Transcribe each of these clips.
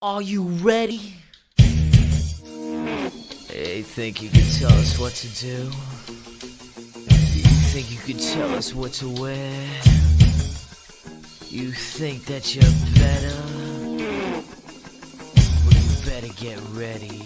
Are you ready? Hey, think you can tell us what to do? You think you can tell us what to wear? You think that you're better? Well, you better get ready.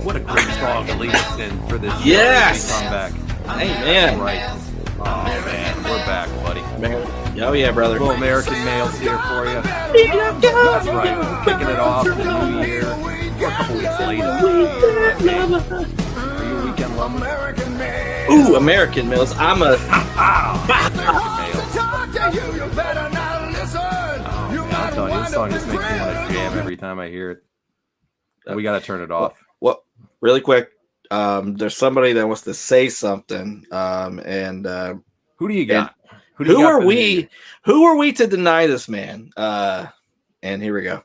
What a great song to lead us in for this comeback. Hey, man. Right. Oh, man. We're back, buddy. Oh, yeah, brother. Little American Males here for you. That's right. We're kicking it off the new year. We're a couple weeks late. Are you a weekend lover? Ooh, American Males. I'm a... American Males. I'm telling you, this song just makes me want to jam every time I hear it. We got to turn it off. Well, really quick, there's somebody that wants to say something, and who do you got? Who are we? Who are we to deny this man? And here we go.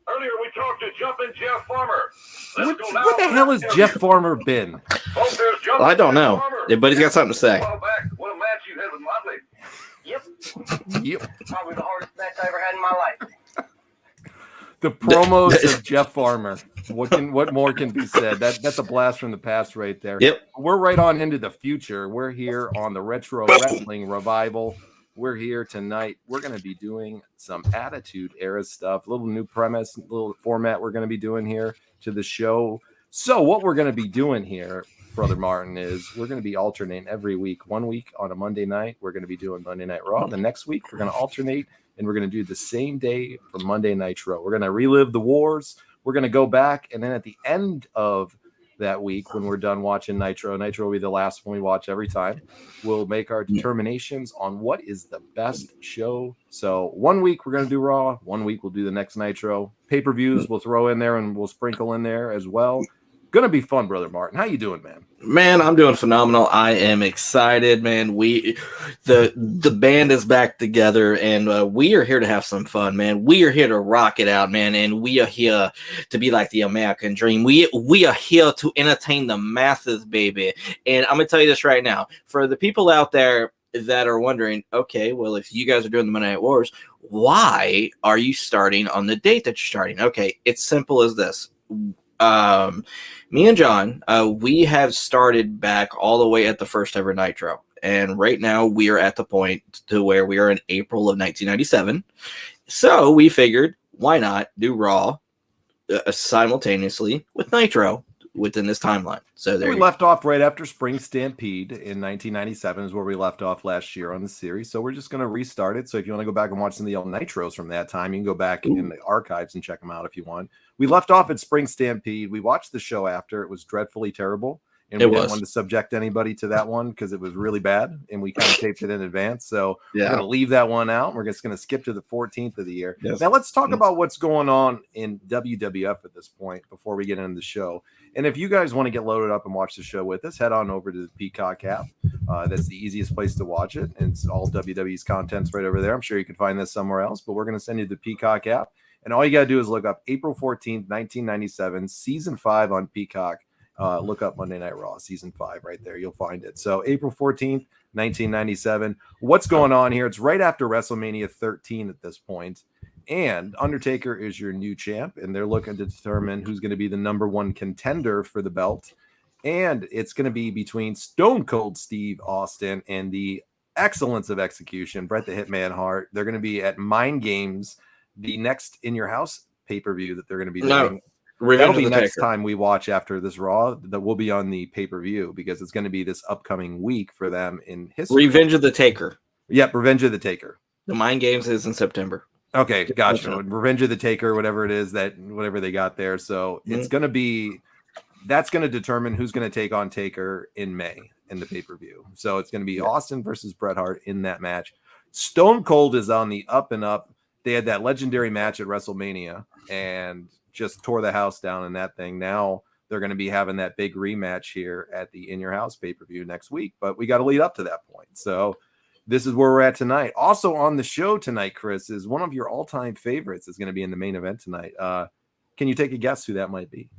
Earlier we talked to Jumpin' Jeff Farmer. What the hell has Jeff Farmer been? Well, I don't know, but he's got something to say. What a match you had with Motley. Yep. Probably the hardest match I ever had in my life. The promos of Jeff Farmer. What more can be said? That's a blast from the past right there. Yep. We're right on into the future. We're here on the Retro Wrestling Revival. We're here tonight. We're going to be doing some Attitude Era stuff, little new premise, little format we're going to be doing here to the show. So what we're going to be doing here, Brother Martin, is we're going to be alternating every week. 1 week on a Monday night, we're going to be doing Monday Night Raw. The next week, we're going to alternate, and we're going to do the same day for Monday Nitro. We're going to relive the wars. We're going to go back, and then at the end of that week, when we're done watching Nitro will be the last one we watch every time. We'll make our determinations on what is the best show. So 1 week we're going to do Raw. 1 week we'll do the next Nitro. Pay-per-views we'll throw in there, and we'll sprinkle in there as well. Gonna be fun, Brother Martin. How you doing, man? Man, I'm doing phenomenal. I am excited, man. The band is back together, and we are here to have some fun, man. We are here to rock it out, man, and we are here to be like the American dream. We are here to entertain the masses, baby. And I'm gonna tell you this right now, for the people out there that are wondering, okay, well, if you guys are doing the Monday Night Wars, why are you starting on the date that you're starting? Okay, it's simple as this. Me and John, we have started back all the way at the first ever Nitro. And right now we are at the point to where we are in April of 1997. So we figured, why not do Raw simultaneously with Nitro within this timeline. So there We you left off right after Spring Stampede in 1997 is where we left off last year on the series. So we're just going to restart it. So if you want to go back and watch some of the old Nitros from that time, you can go back in the archives and check them out if you want. We left off at Spring Stampede. We watched the show after. It was dreadfully terrible. And we didn't want to subject anybody to that one because it was really bad. And we kind of taped it in advance. So we're going to leave that one out. We're just going to skip to the 14th of the year. Yes. Now let's talk about what's going on in WWF at this point before we get into the show. And if you guys want to get loaded up and watch the show with us, head on over to the Peacock app. That's the easiest place to watch it. And it's all WWE's content's right over there. I'm sure you can find this somewhere else, but we're going to send you the Peacock app. And all you got to do is look up April 14th, 1997, season 5 on Peacock. Look up Monday Night Raw, season 5 right there. You'll find it. So April 14th, 1997. What's going on here? It's right after WrestleMania 13 at this point. And Undertaker is your new champ, and they're looking to determine who's going to be the number 1 contender for the belt. And it's going to be between Stone Cold Steve Austin and the excellence of execution, Bret the Hitman Hart. They're going to be at Mind Games, the next In Your House pay-per-view that they're going to be doing. That'll be next time we watch after this Raw. That will be on the pay-per-view because it's going to be this upcoming week for them in history. Revenge of the Taker. Yep, Revenge of the Taker. The Mind Games is in September. Okay, gotcha. Revenge of the Taker, whatever it is, whatever they got there. So it's going to be, that's going to determine who's going to take on Taker in May in the pay-per-view. So it's going to be Austin versus Bret Hart in that match. Stone Cold is on the up and up. They had that legendary match at WrestleMania and just tore the house down in that thing. Now they're going to be having that big rematch here at the In Your House pay-per-view next week, but we got to lead up to that point. So this is where we're at tonight. Also on the show tonight, Chris, is one of your all-time favorites is going to be in the main event tonight. Can you take a guess who that might be?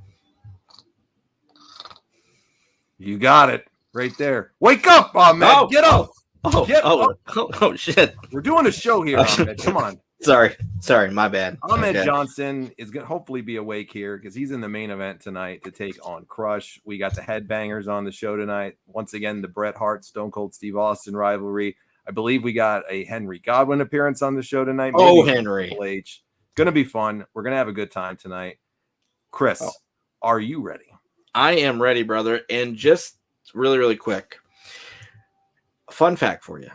You got it right there. Wake up, Ahmed. Get up. Oh, shit. We're doing a show here, Ahmed. Come on. Sorry, my bad. Ahmed Johnson is going to hopefully be awake here because he's in the main event tonight to take on Crush. We got the Headbangers on the show tonight. Once again, the Bret Hart, Stone Cold Steve Austin rivalry. I believe we got a Henry Godwin appearance on the show tonight. Maybe Henry. H. Going to be fun. We're going to have a good time tonight. Chris, are you ready? I am ready, brother. And just really, really quick, fun fact for you.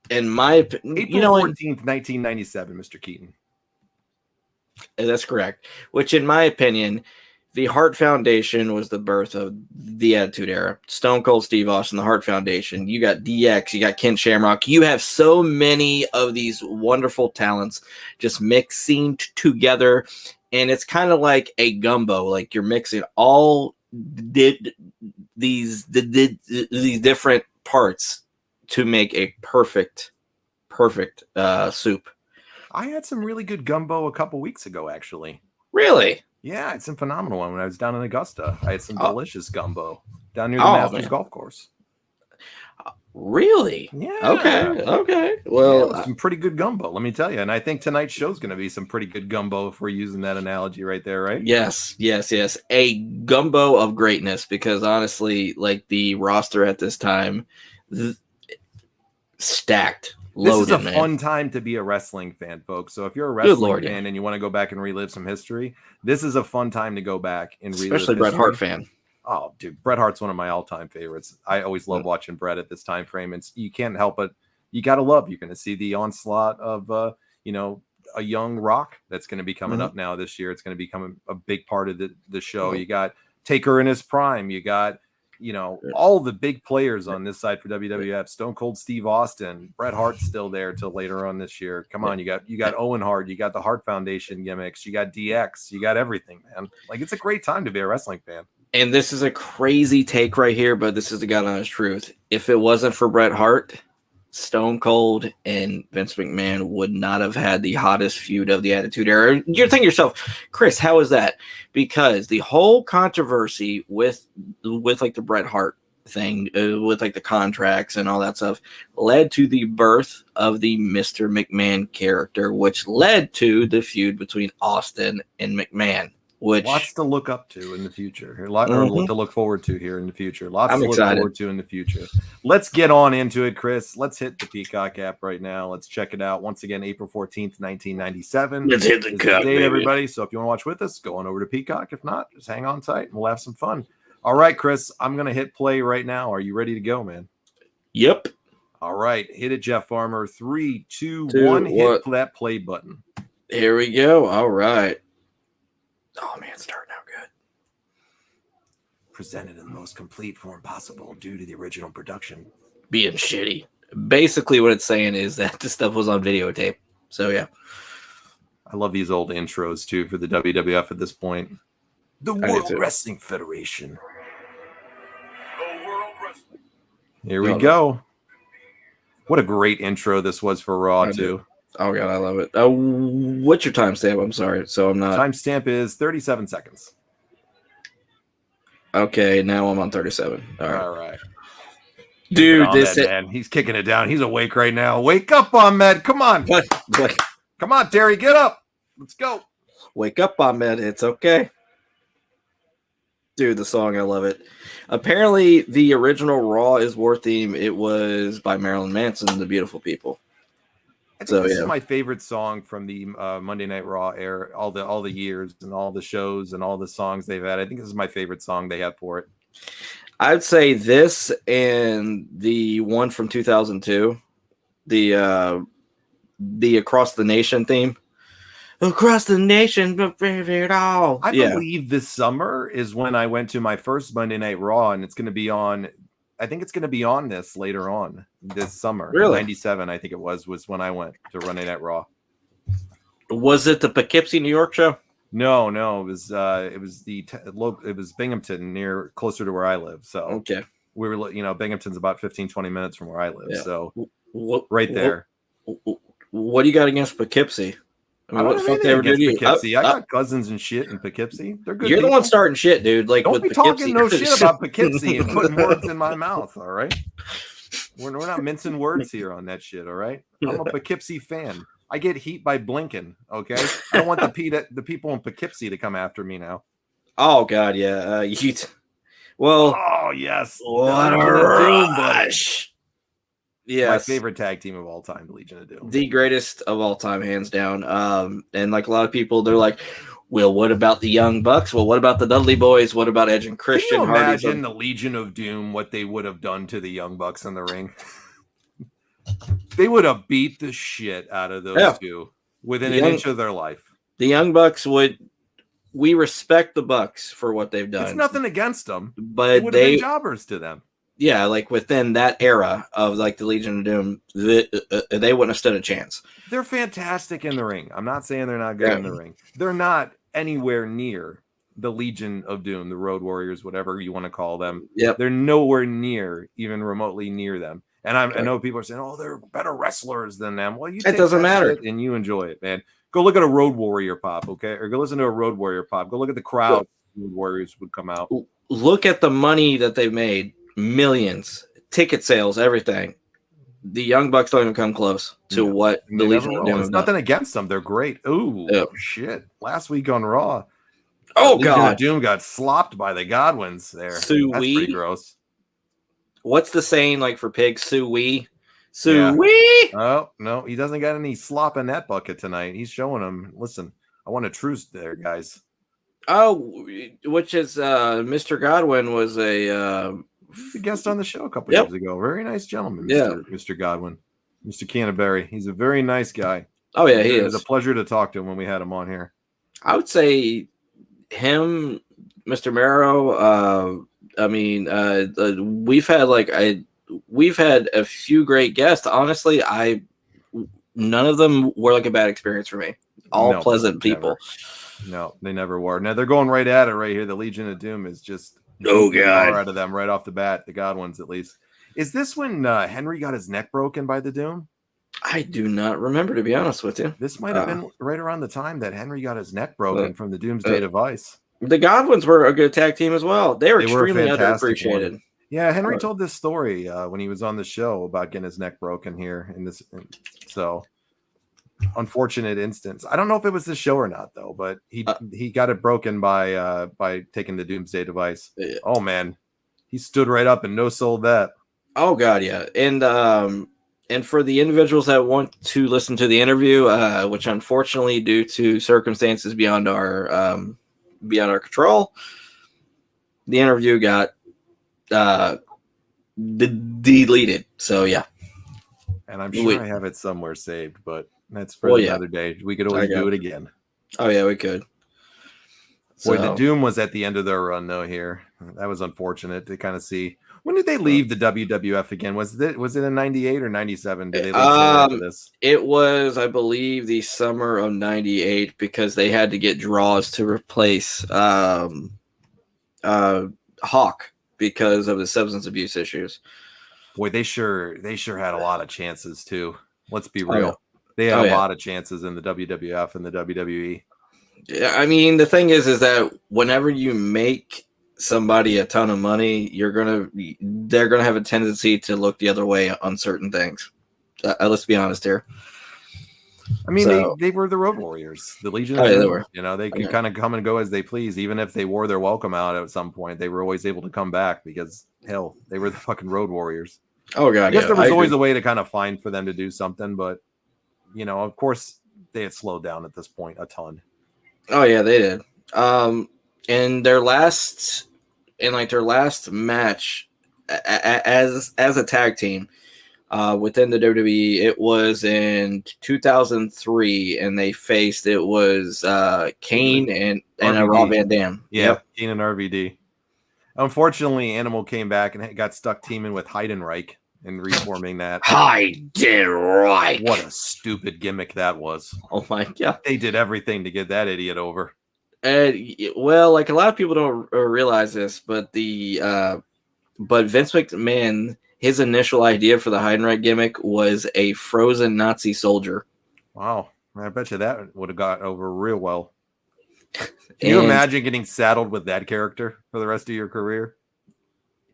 In my opinion, April 14th, 1997, Mr. Keaton. That's correct. Which, in my opinion, the Hart Foundation was the birth of the Attitude Era. Stone Cold Steve Austin, the Hart Foundation. You got DX, you got Ken Shamrock. You have so many of these wonderful talents just mixing together, and it's kind of like a gumbo. Like you're mixing all these different parts to make a perfect soup. I had some really good gumbo a couple weeks ago, actually. Really? Yeah, I had some phenomenal one when I was down in Augusta. I had some delicious gumbo down near the Masters Golf Course. Really? Yeah. Okay. Well, some pretty good gumbo, let me tell you. And I think tonight's show is going to be some pretty good gumbo if we're using that analogy right there, right? Yes. A gumbo of greatness, because honestly, like the roster at this time, stacked. Loaded, this is a fun time to be a wrestling fan, folks. So if you're a wrestling fan and you want to go back and relive some history, this is a fun time to go back and relive. Especially Bret Hart fan. Oh, dude, Bret Hart's one of my all-time favorites. I always love watching Bret at this time frame, and you can't help it. You got to love. You're going to see the onslaught of, a young Rock that's going to be coming up now this year. It's going to become a big part of the show. You got Taker in his prime. You got, all the big players on this side for WWF. Stone Cold Steve Austin, Bret Hart's still there till later on this year. Come on, you got Owen Hart, you got the Hart Foundation gimmicks, you got DX, you got everything, man. Like, it's a great time to be a wrestling fan. And this is a crazy take right here, but this is the God honest truth. If it wasn't for Bret Hart, Stone Cold and Vince McMahon would not have had the hottest feud of the Attitude Era. You're thinking to yourself, Chris, how is that? Because the whole controversy with like the Bret Hart thing, with like the contracts and all that stuff, led to the birth of the Mr. McMahon character, which led to the feud between Austin and McMahon. which lots to look up to in the future. A lot or to look forward to here in the future. Lots I'm to look excited. forward to in the future. Let's get on into it, Chris. Let's hit the Peacock app right now. Let's check it out. Once again, April 14th, 1997. Let's hit the is cup, date, baby. everybody. So if you want to watch with us, go on over to Peacock. If not, just hang on tight and we'll have some fun. All right, Chris, I'm going to hit play right now. Are you ready to go, man? Yep. All right. Hit it, Jeff Farmer. 3, 2, 2, 1. Hit what? that play button. Here we go. All right. Oh, man, it's starting out good. Presented in the most complete form possible due to the original production. Being shitty. Basically, what it's saying is that this stuff was on videotape. So, yeah. I love these old intros, too, for the WWF at this point. The World Wrestling Federation. The World Wrestling. Here we go. What a great intro this was for Raw, too. Oh, God, I love it. What's your timestamp? I'm sorry. So I'm not. Timestamp is 37 seconds. Okay, now I'm on 37. All right. All right. Dude, this man. He's kicking it down. He's awake right now. Wake up, Ahmed. Come on. What? Come on, Terry. Get up. Let's go. Wake up, Ahmed. It's okay. Dude, the song, I love it. Apparently, the original Raw is War theme. It was by Marilyn Manson, The Beautiful People. I think this is my favorite song from the Monday Night Raw era, all the years and all the shows and all the songs they've had. I think this is my favorite song they had for it. I'd say this and the one from 2002, the Across the Nation theme. Across the nation, it all. I believe this summer is when I went to my first Monday Night Raw, and it's going to be on. I think it's going to be on this later on this summer. Really? 97, I think it was when I went to Monday Night Raw. Was it the Poughkeepsie, New York show? No, it was Binghamton, closer to where I live. So Okay, we were, Binghamton's about 15-20 minutes from where I live. Yeah. So what, right there. What do you got against Poughkeepsie? I what don't the fuck they ever do to you? Poughkeepsie. I got cousins and shit in Poughkeepsie. They're good. You're the people. one starting shit, dude. Like, Don't with be Poughkeepsie. talking no shit about Poughkeepsie and putting words in my mouth. All right, we're not mincing words here on that shit. All right, I'm a Poughkeepsie fan. I get heat by blinking. Okay, I don't want the people in Poughkeepsie to come after me now. Oh God, yeah. Well, oh yes, what a rush. Yeah, my Yes. favorite tag team of all time, the Legion of Doom. The greatest of all time, hands down. And like a lot of people, they're like, well, what about the Young Bucks? Well, what about the Dudley Boys? What about Edge and Christian? Can you imagine the Legion of Doom, what they would have done to the Young Bucks in the ring? They would have beat the shit out of those two within an inch of their life. The Young Bucks we respect the Bucks for what they've done. It's nothing against them, but would have been jobbers to them. Yeah, like within that era of like the Legion of Doom, they wouldn't have stood a chance. They're fantastic in the ring. I'm not saying they're not good in the ring. They're not anywhere near the Legion of Doom, the Road Warriors, whatever you want to call them. Yep. They're nowhere near, even remotely near them. And I know people are saying, "Oh, they're better wrestlers than them." Well, it doesn't matter, and you enjoy it, man. Go look at a Road Warrior pop, okay, or go listen to a Road Warrior pop. Go look at the crowd. Road Warriors would come out. Look at the money that they've made. Millions, ticket sales, everything. The Young Bucks don't even come close to what the Legion of Doom. It's nothing against them. They're great. Ooh, shit. Last week on Raw. Oh, Legion God. of Doom got slopped by the Godwins there. That's pretty gross. What's the saying like for pigs? Sue-wee? Sue-wee? Oh, no. He doesn't got any slop in that bucket tonight. He's showing them, listen, I want a truce there, guys. Oh, which is Mr. Godwin was a guest on the show a couple years ago. Very nice gentleman, Mr. Godwin. Mr. Canterbury. He's a very nice guy. Oh, yeah, he is. It was a pleasure to talk to him when we had him on here. I would say him, Mr. Marrow. We've had a few great guests. Honestly, none of them were like a bad experience for me. All pleasant people. No, they never were. Now they're going right at it right here. The Legion of Doom is just God out of them right off the bat. The Godwins, at least. Is this when Henry got his neck broken by the Doom? I do not remember, to be honest with you. This might have been right around the time that Henry got his neck broken from the Doomsday Device. The Godwins were a good tag team as well. They were extremely underappreciated. Yeah, Henry told this story when he was on the show about getting his neck broken here. So unfortunate instance. I don't know if it was the show or not though, but he got it broken by taking the Doomsday device. Oh man, he stood right up and no sold that. Oh god, yeah. And for the individuals that want to listen to the interview, which unfortunately due to circumstances beyond our control, the interview got deleted. So yeah. And I'm sure I have it somewhere saved, but that's for another day. We could always do it again. Oh yeah, we could. Boy, the Doom was at the end of their run though here. That was unfortunate to kind of see. When did they leave the WWF again? Was it in 98 or 97? Did they leave this? It was, I believe, the summer of 98 because they had to get draws to replace Hawk because of the substance abuse issues. Boy, they sure had a lot of chances too. Let's be real. They had a lot of chances in the WWF and the WWE. Yeah, I mean, the thing is that whenever you make somebody a ton of money, they're gonna have a tendency to look the other way on certain things. Let's be honest here. I mean, they were the Road Warriors, the Legion of Doom. You know, they could kind of come and go as they please. Even if they wore their welcome out at some point, they were always able to come back because hell, they were the fucking Road Warriors. Oh god, I guess there was always a way to kind of find for them to do something, but you know, of course, they had slowed down at this point a ton. Oh yeah, they did. In their last match as a tag team within the WWE, it was in 2003, and they faced Kane and Rob Van Dam. Yeah, Kane and RVD. Unfortunately, Animal came back and got stuck teaming with Heidenreich and reforming that. Heidenreich. What a stupid gimmick that was. Oh my god. They did everything to get that idiot over. Well, like a lot of people don't realize this, but Vince McMahon, his initial idea for the Heidenreich gimmick was a frozen Nazi soldier. Wow. I bet you that would have got over real well. Can you imagine getting saddled with that character for the rest of your career?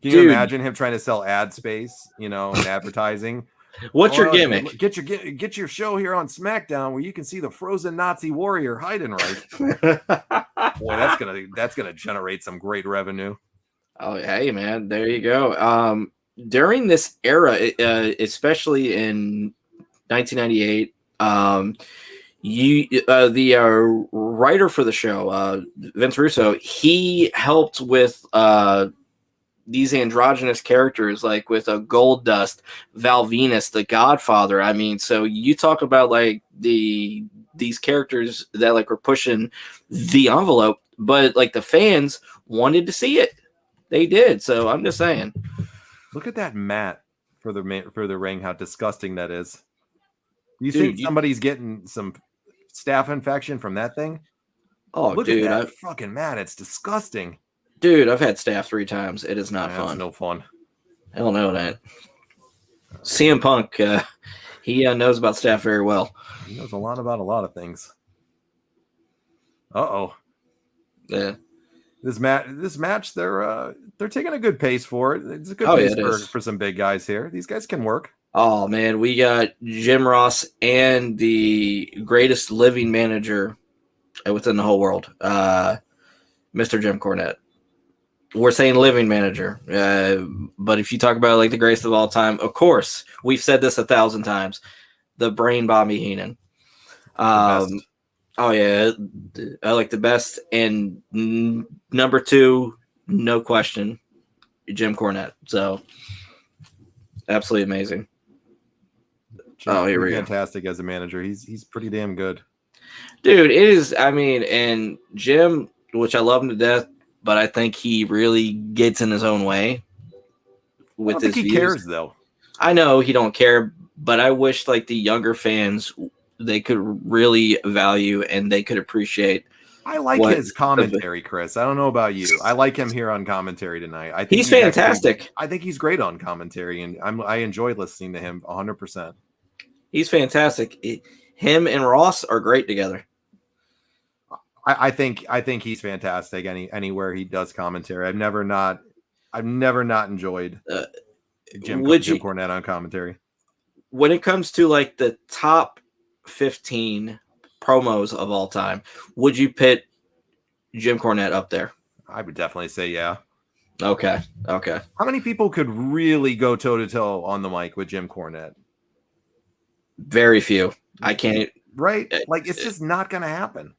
Can you imagine him trying to sell ad space, and advertising? What's your gimmick? Get your show here on SmackDown where you can see the frozen Nazi warrior Heidenreich. Boy, that's gonna generate some great revenue. Oh, hey man, there you go. During this era, especially in 1998, the writer for the show, Vince Russo, he helped with these androgynous characters, like with a Gold Dust, Val Venus, the Godfather. I mean, so you talk about like these characters that like were pushing the envelope, but like the fans wanted to see it. They did. So I'm just saying. Look at that mat for the ring. How disgusting that is. You think somebody's getting some staph infection from that thing? Oh, look at that fucking mat. It's disgusting. Dude, I've had staph 3 times. It is not fun. It's no fun. Hell no, that. CM Punk, he knows about staph very well. He knows a lot about a lot of things. Uh-oh. Yeah. This match, they're taking a good pace for it. It's a good pace for some big guys here. These guys can work. Oh man, we got Jim Ross and the greatest living manager within the whole world, Mr. Jim Cornette. We're saying living manager, but if you talk about like the greatest of all time, of course, we've said this 1,000 times. The Brain Bobby Heenan. Oh yeah, I like the best. And number 2, no question, Jim Cornette. So absolutely amazing. Here we go. Fantastic as a manager. He's pretty damn good, dude. It is. I mean, and Jim, which I love him to death, but I think he really gets in his own way with his views. He cares though. I know he don't care, but I wish like the younger fans, they could really value and they could appreciate. I like his commentary, Chris. I don't know about you. I like him here on commentary tonight. I think he's fantastic. I think he's great on commentary, and I enjoy listening to him 100%. He's fantastic. Him and Ross are great together. I think he's fantastic. Anywhere he does commentary, I've never not enjoyed Jim Cornette on commentary. When it comes to like the top 15 promos of all time, would you pit Jim Cornette up there? I would definitely say yeah. Okay. How many people could really go toe to toe on the mic with Jim Cornette? Very few. I can't. Right? Like it's just not going to happen.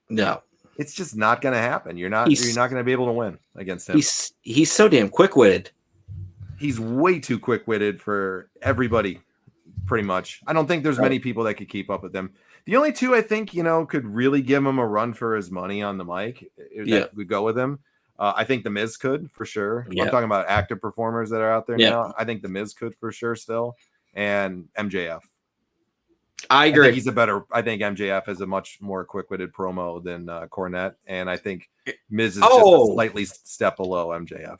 No. It's just not going to happen. You're not going to be able to win against him. He's so damn quick-witted. He's way too quick-witted for everybody, pretty much. I don't think there's many people that could keep up with him. The only two I think, could really give him a run for his money on the mic that would go with him. I think The Miz could, for sure. Yeah. I'm talking about active performers that are out there now. I think The Miz could, for sure, still. And MJF. I agree. I think MJF is a much more quick-witted promo than Cornette. And I think Miz is just a slightly step below MJF.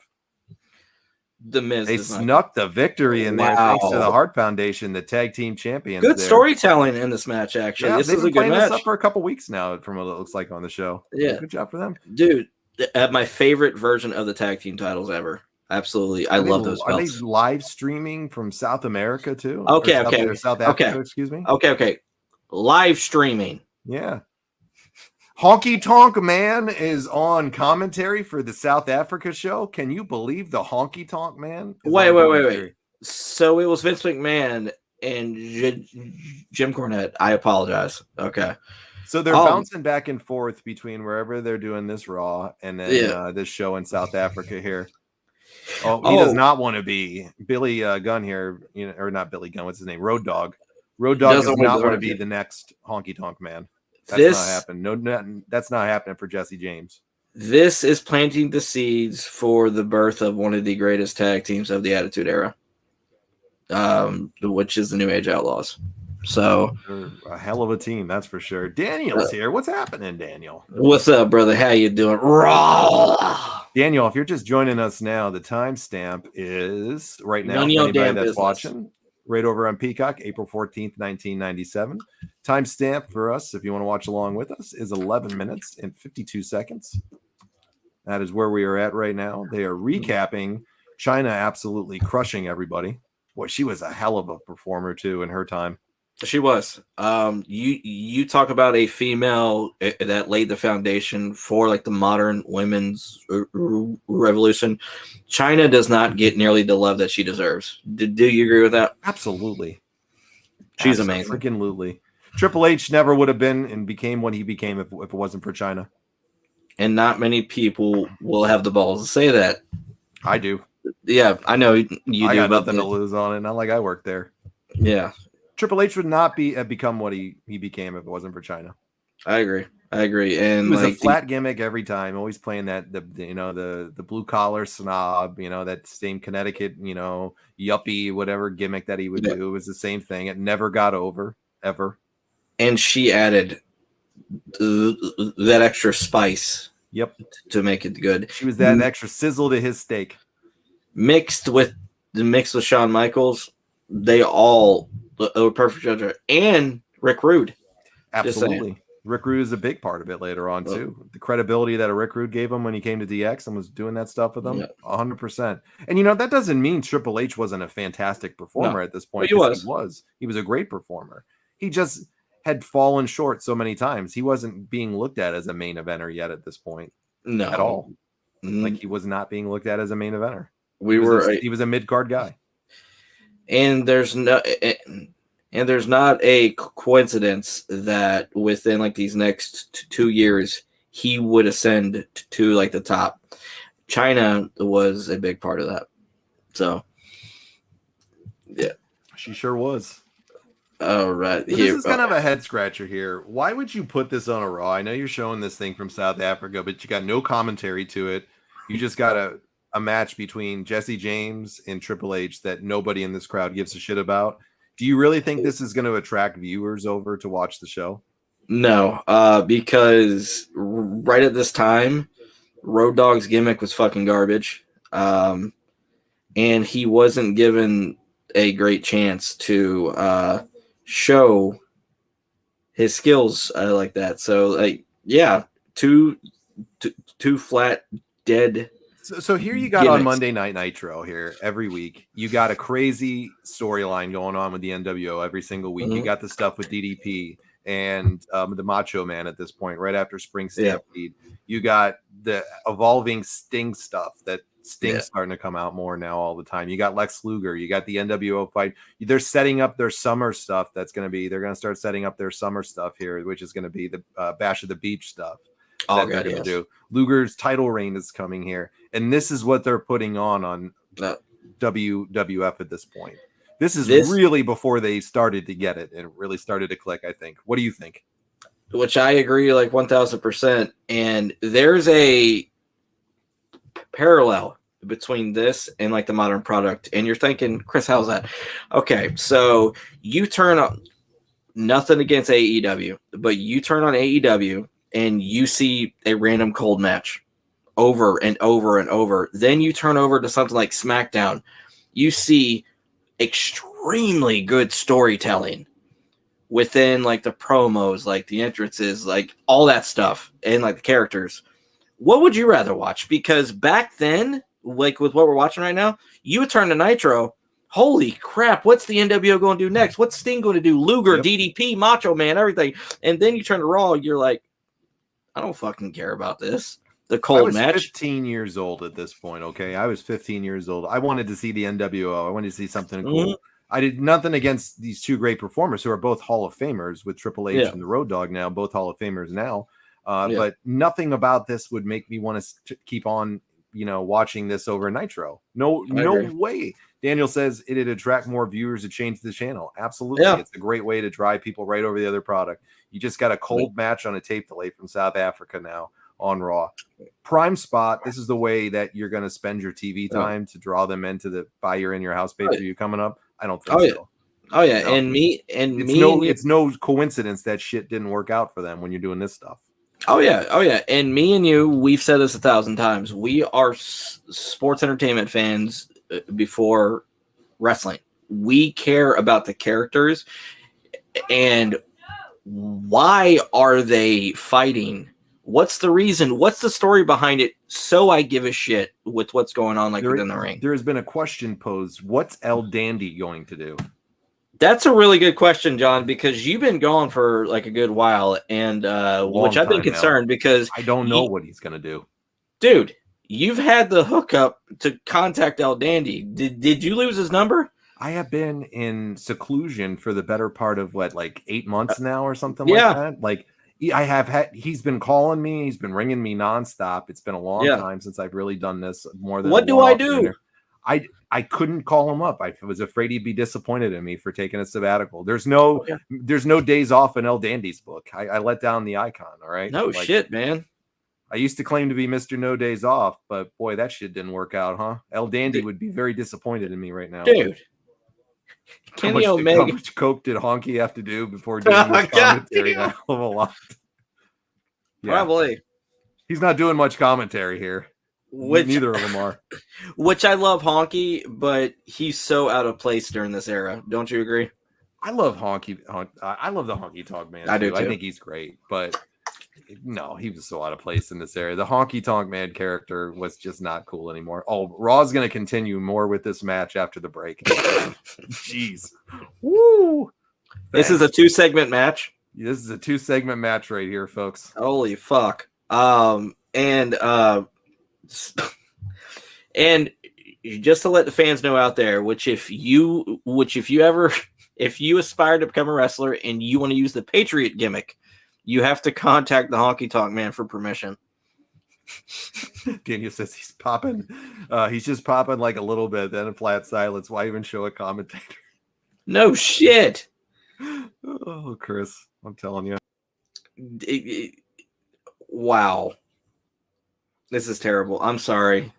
The Miz. They snuck the victory in there thanks to the Hart Foundation, the tag team champions. Good storytelling in this match, actually. Yeah, this is a good match. This up for a couple weeks now, from what it looks like on the show. Yeah, good job for them, dude. My favorite version of the tag team titles ever. Absolutely, I love those belts. Are they live streaming from South America too? Okay. South Africa, excuse me. Okay. Live streaming. Yeah. Honky Tonk Man is on commentary for the South Africa show. Can you believe the Honky Tonk Man? Wait. So it was Vince McMahon and Jim Cornette. I apologize. Okay. So they're bouncing back and forth between wherever they're doing this Raw and then this show in South Africa here. He does not want to be Billy Gunn here, or not Billy Gunn. What's his name? Road Dogg. Road Dogg does not want to be the next Honky Tonk Man. That's not happening. No, that's not happening for Jesse James. This is planting the seeds for the birth of one of the greatest tag teams of the Attitude Era, which is the New Age Outlaws. So they're a hell of a team, that's for sure. Daniel's here. What's happening, Daniel? What's up, brother? How you doing? Raw. Daniel, if you're just joining us now, the timestamp is right now. Anybody that's watching. Right over on Peacock, April 14th, 1997. Timestamp for us, if you want to watch along with us, is 11 minutes and 52 seconds. That is where we are at right now. They are recapping China absolutely crushing everybody. Boy, she was a hell of a performer, too, in her time. She was. You talk about a female that laid the foundation for like the modern women's revolution. China does not get nearly the love that she deserves. Do you agree with that? Absolutely. She's amazing. Freaking Triple H never would have been and became what he became if it wasn't for China. And not many people will have the balls to say that. I do. Yeah, I know you do. I got nothing to lose on it. Not like I worked there. Yeah. Triple H would not have become what he became if it wasn't for China. I agree. And it was a flat gimmick every time, always playing that the blue collar snob, that same Connecticut, yuppie, whatever gimmick that he would do. It was the same thing. It never got over, ever. And she added that extra spice. Yep. To make it good. She was that extra sizzle to his steak. Mixed with Shawn Michaels, they all a perfect judge, and Rick Rude. Absolutely. Rick Rude is a big part of it later on, too. The credibility that Rick Rude gave him when he came to DX and was doing that stuff with them, 100%. And, that doesn't mean Triple H wasn't a fantastic performer at this point. He was a great performer. He just had fallen short so many times. He wasn't being looked at as a main eventer yet at this point. No. At all. Like, he was not being looked at as a main eventer. He was a mid-card guy. And there's not a coincidence that within like these next 2 years he would ascend to like the top. China was a big part of that. So yeah, she sure was. All right, this is kind of a head scratcher here. Why would you put this on a Raw? I know you're showing this thing from South Africa, but you got no commentary to it. You just got a match between Jesse James and Triple H that nobody in this crowd gives a shit about. Do you really think this is going to attract viewers over to watch the show? No, because right at this time, Road Dogg's gimmick was fucking garbage. And he wasn't given a great chance to show his skills like that. So, like, yeah, two flat dead So here you got on Monday Night Nitro here every week. You got a crazy storyline going on with the NWO every single week. You got the stuff with DDP and the Macho Man at this point, right after Spring Stampede. You got the evolving Sting stuff that Sting's starting to come out more now all the time. You got Lex Luger. You got the NWO fight. They're setting up their summer stuff. They're going to start setting up their summer stuff here, which is going to be the Bash of the Beach stuff. That they're going to do. Luger's title reign is coming here, and this is what they're putting on WWF at this point. This is really before they started to get it and really started to click, I think. What do you think? Which I agree, like 1,000%. And there's a parallel between this and like the modern product. And you're thinking, Chris, how's that? Okay, so you turn on nothing against AEW, but you turn on AEW and you see a random cold match over and over and over. Then you turn over to something like SmackDown. You see extremely good storytelling within like the promos, like the entrances, like all that stuff, and like the characters. What would you rather watch? Because back then, like with what we're watching right now, you would turn to Nitro. Holy crap, what's the NWO going to do next? What's Sting going to do? Luger, DDP, Macho Man, everything. And then you turn to Raw, you're like, I don't fucking care about this. The cold match. I was 15 years old at this point, okay? I was 15 years old. I wanted to see the NWO. I wanted to see something cool. I did nothing against these two great performers who are both Hall of Famers with Triple H and the Road Dogg now, both Hall of Famers now. But nothing about this would make me want to keep on, watching this over Nitro. No way. Daniel says it'd attract more viewers to change the channel. Absolutely. Yeah. It's a great way to drive people right over the other product. You just got a cold match on a tape delay from South Africa now on Raw. Prime spot. This is the way that you're going to spend your TV time to draw them into the buy your in your house pay-per-view coming up. I don't think so. Oh yeah. It's no coincidence that shit didn't work out for them when you're doing this stuff. Oh yeah. And me and you, we've said this 1,000 times. We are sports entertainment fans before wrestling. We care about the characters and why are they fighting? What's the reason? What's the story behind it? So I give a shit with what's going on within the ring. There has been a question posed. What's El Dandy going to do? That's a really good question, John, because you've been gone for like a good while, and which I've been concerned because I don't know what he's going to do. Dude, you've had the hookup to contact El Dandy. Did you lose his number? I have been in seclusion for the better part of 8 months now or something like that. Like he's been calling me. He's been ringing me nonstop. It's been a long time since I've really done this more than what do I do? I couldn't call him up. I was afraid he'd be disappointed in me for taking a sabbatical. There's no days off in El Dandy's book. I let down the icon. All right. No shit, man. I used to claim to be Mr. No Days Off, but boy, that shit didn't work out, huh? El Dandy would be very disappointed in me right now. Dude. How much coke did Honky have to do before doing this commentary? A hell of a lot. Probably. He's not doing much commentary here. Neither of them are. Which I love Honky, but he's so out of place during this era. Don't you agree? I love Honky. I love the Honky Tonk Man. I do too. I think he's great, but no, he was so out of place in this area. The Honky Tonk Man character was just not cool anymore. Oh, Raw's going to continue more with this match after the break. Jeez. Woo. This is a 2-segment match. This is a 2-segment match right here, folks. Holy fuck. And just to let the fans know out there, if you aspire to become a wrestler and you want to use the Patriot gimmick, you have to contact the Honky Tonk Man for permission. Daniel says he's popping. He's just popping like a little bit, then a flat silence. Why even show a commentator? No shit. Oh, Chris, I'm telling you. Wow. This is terrible. I'm sorry.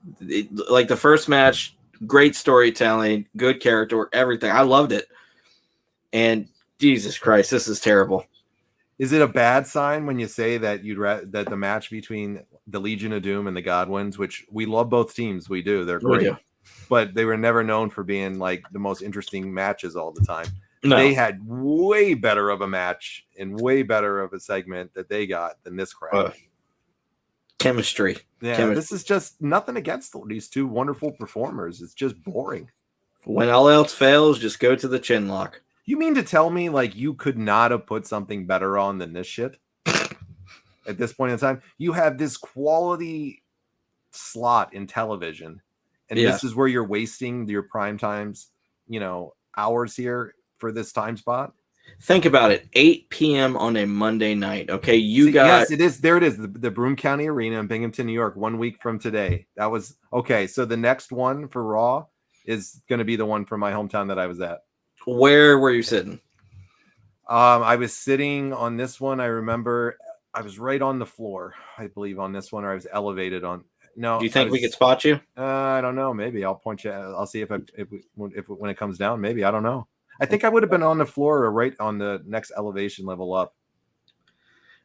Like the first match, great storytelling, good character, everything. I loved it. And Jesus Christ, this is terrible. Is it a bad sign when you say that that the match between the Legion of Doom and the Godwins, which we love both teams, we do, they're great, but they were never known for being like the most interesting matches all the time. No. They had way better of a match and way better of a segment that they got than this crap. Chemistry. Yeah, Chemistry. this is just nothing against these two wonderful performers. It's just boring. When all else fails, just go to the chin lock. You mean to tell me like you could not have put something better on than this shit? At this point in time, you have this quality slot in television, and this is where you're wasting your prime times, hours here for this time spot. Think about it. 8 p.m. on a Monday night. Okay, yes, it is. There it is. The Broome County Arena in Binghamton, New York. 1 week from today. That was okay. So the next one for Raw is going to be the one from my hometown that I was at. Where were you sitting? I was sitting on this one. I remember I was right on the floor, I believe, on this one, or I was elevated on. No, do you think we could spot you? I don't know. Maybe I'll point you. I'll see if when it comes down. Maybe I don't know. I think I would have been on the floor or right on the next elevation level up.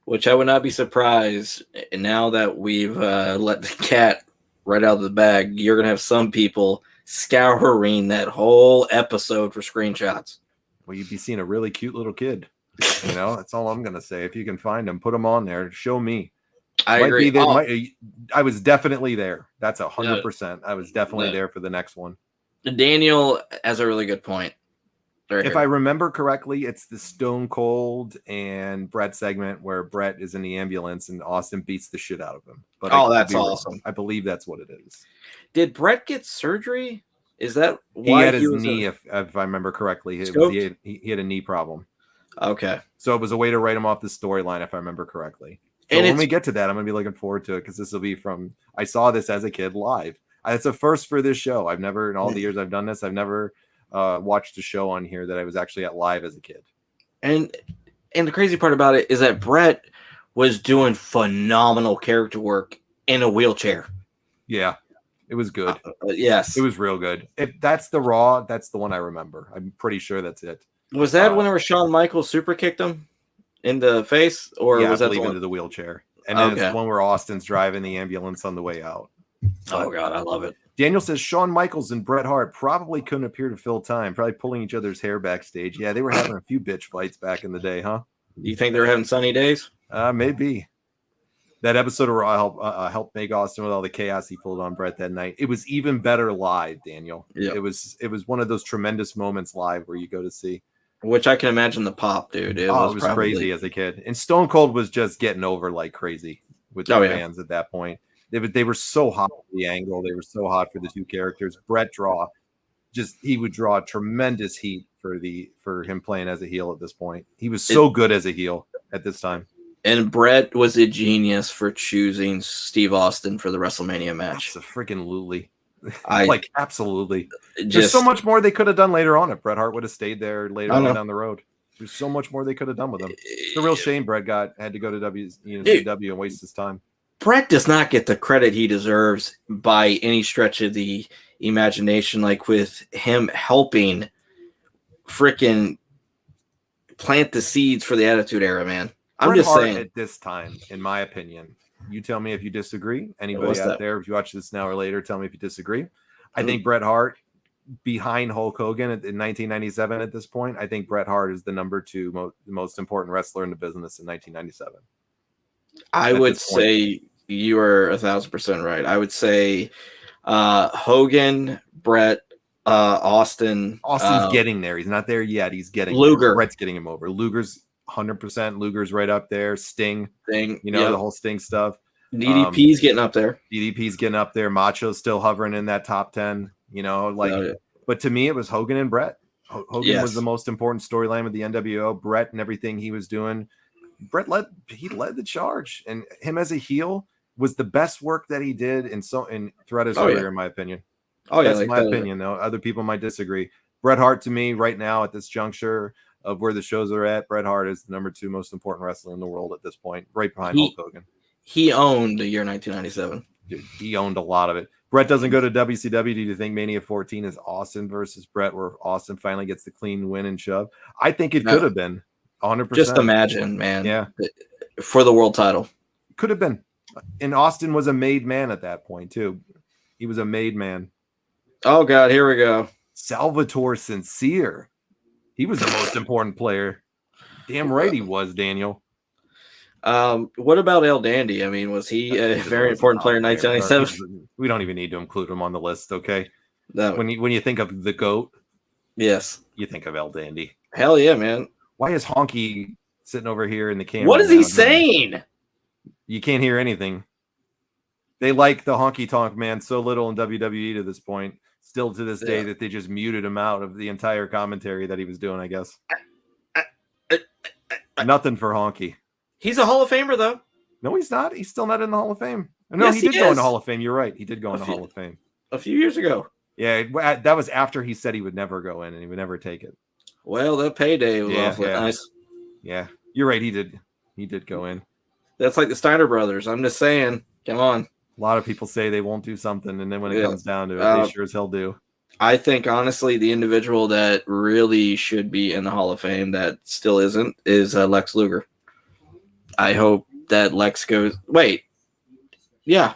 Which I would not be surprised. Now that we've let the cat right out of the bag, you're gonna have some people scouring that whole episode for screenshots. Well, you'd be seeing a really cute little kid. That's all I'm gonna say. If you can find them, put them on there. Show me. I agree. I was definitely there. That's 100%. I was definitely there for the next one. Daniel has a really good point. If I remember correctly, it's the Stone Cold and Bret segment where Bret is in the ambulance and Austin beats the shit out of him. But that's awesome. I believe that's what it is. Did Bret get surgery? Is that why he had his knee? If I remember correctly, he had a knee problem. Okay, so it was a way to write him off the storyline, if I remember correctly. So when we get to that, I'm gonna be looking forward to it because this will be from. I saw this as a kid live. It's a first for this show. I've never, in all the years I've done this, I've never watched a show on here that I was actually at live as a kid. And the crazy part about it is that Bret was doing phenomenal character work in a wheelchair. Yeah, it was good. Yes, it was real good. If that's the Raw, that's the one I remember. I'm pretty sure that's it. Was that whenever Shawn Michaels super kicked him in the face, or was that into the wheelchair? And then it's one where Austin's driving the ambulance on the way out. Oh God, I love it. Daniel says Shawn Michaels and Bret Hart probably couldn't appear to fill time, probably pulling each other's hair backstage. Yeah, they were having a few bitch fights back in the day, huh? You think they were having sunny days? Maybe. That episode of Raw helped make Austin with all the chaos he pulled on Bret that night. It was even better live, Daniel. Yeah. It was one of those tremendous moments live where you go to see. Which I can imagine the pop, dude. It was crazy as a kid. And Stone Cold was just getting over like crazy with the fans at that point. They were so hot for the angle. They were so hot for the two characters. Bret he would draw tremendous heat for him playing as a heel at this point. He was so good as a heel at this time. And Bret was a genius for choosing Steve Austin for the WrestleMania match. Absolutely. Absolutely. There's so much more they could have done later on if Bret Hart would have stayed there later on down the road. There's so much more they could have done with him. It's a real shame Bret had to go to WCW and waste his time. Bret does not get the credit he deserves by any stretch of the imagination, like with him helping freaking plant the seeds for the Attitude Era, man. I'm just saying at this time, in my opinion, you tell me if you disagree. Anybody out there, if you watch this now or later, tell me if you disagree. I think Bret Hart behind Hulk Hogan in 1997 at this point, I think Bret Hart is the number 2 most important wrestler in the business in 1997. I would say you are 1,000% right. I would say Hogan, Bret, Austin. Austin's getting there. He's not there yet. He's getting Luger. There. Bret's getting him over. Luger's 100%. Luger's right up there. Sting. The whole Sting stuff. DDP's getting up there. DDP's getting up there. Macho's still hovering in that top 10. But to me, it was Hogan and Bret. Hogan was the most important storyline with the NWO. Bret and everything he was doing. Bret led the charge, and him as a heel was the best work that he did throughout his career, in my opinion. That's my opinion, though. Other people might disagree. Bret Hart, to me, right now at this juncture of where the shows are at, Bret Hart is the number 2 most important wrestler in the world at this point, right behind Hulk Hogan. He owned the year 1997. Dude, he owned a lot of it. Bret doesn't go to WCW. Do you think Mania 14 is Austin versus Bret, where Austin finally gets the clean win and shove? I think it could have been 100%. Just imagine, man. Yeah, for the world title, could have been. And Austin was a made man at that point too. He was a made man. Oh God, here we go. Salvatore Sincere. He was the most important player. Damn right he was, Daniel. What about El Dandy? I mean, was he a very important player in 1997? We don't even need to include him on the list, okay? No. When you think of the GOAT, Yes. you think of El Dandy. Hell yeah, man. Why is Honky sitting over here in the camera? What is he saying? You can't hear anything. They like the Honky Tonk Man so little in WWE to this point, still to this day, that they just muted him out of the entire commentary that he was doing, I guess. Nothing for Honky. He's a Hall of Famer, though. No, he's not. He's still not in the Hall of Fame. No, Yes, he did he go in is. the Hall of Fame. You're right. He did go in the Hall of Fame. A few years ago. Yeah, that was after he said he would never go in and he would never take it. Well, that payday was awfully nice. Yeah, you're right. He did go in. That's like the Steiner brothers. I'm just saying. Come on. A lot of people say they won't do something, and then when it comes down to it, they sure as hell do. I think, honestly, the individual that really should be in the Hall of Fame that still isn't is Lex Luger. I hope that Lex goes... Wait. Yeah.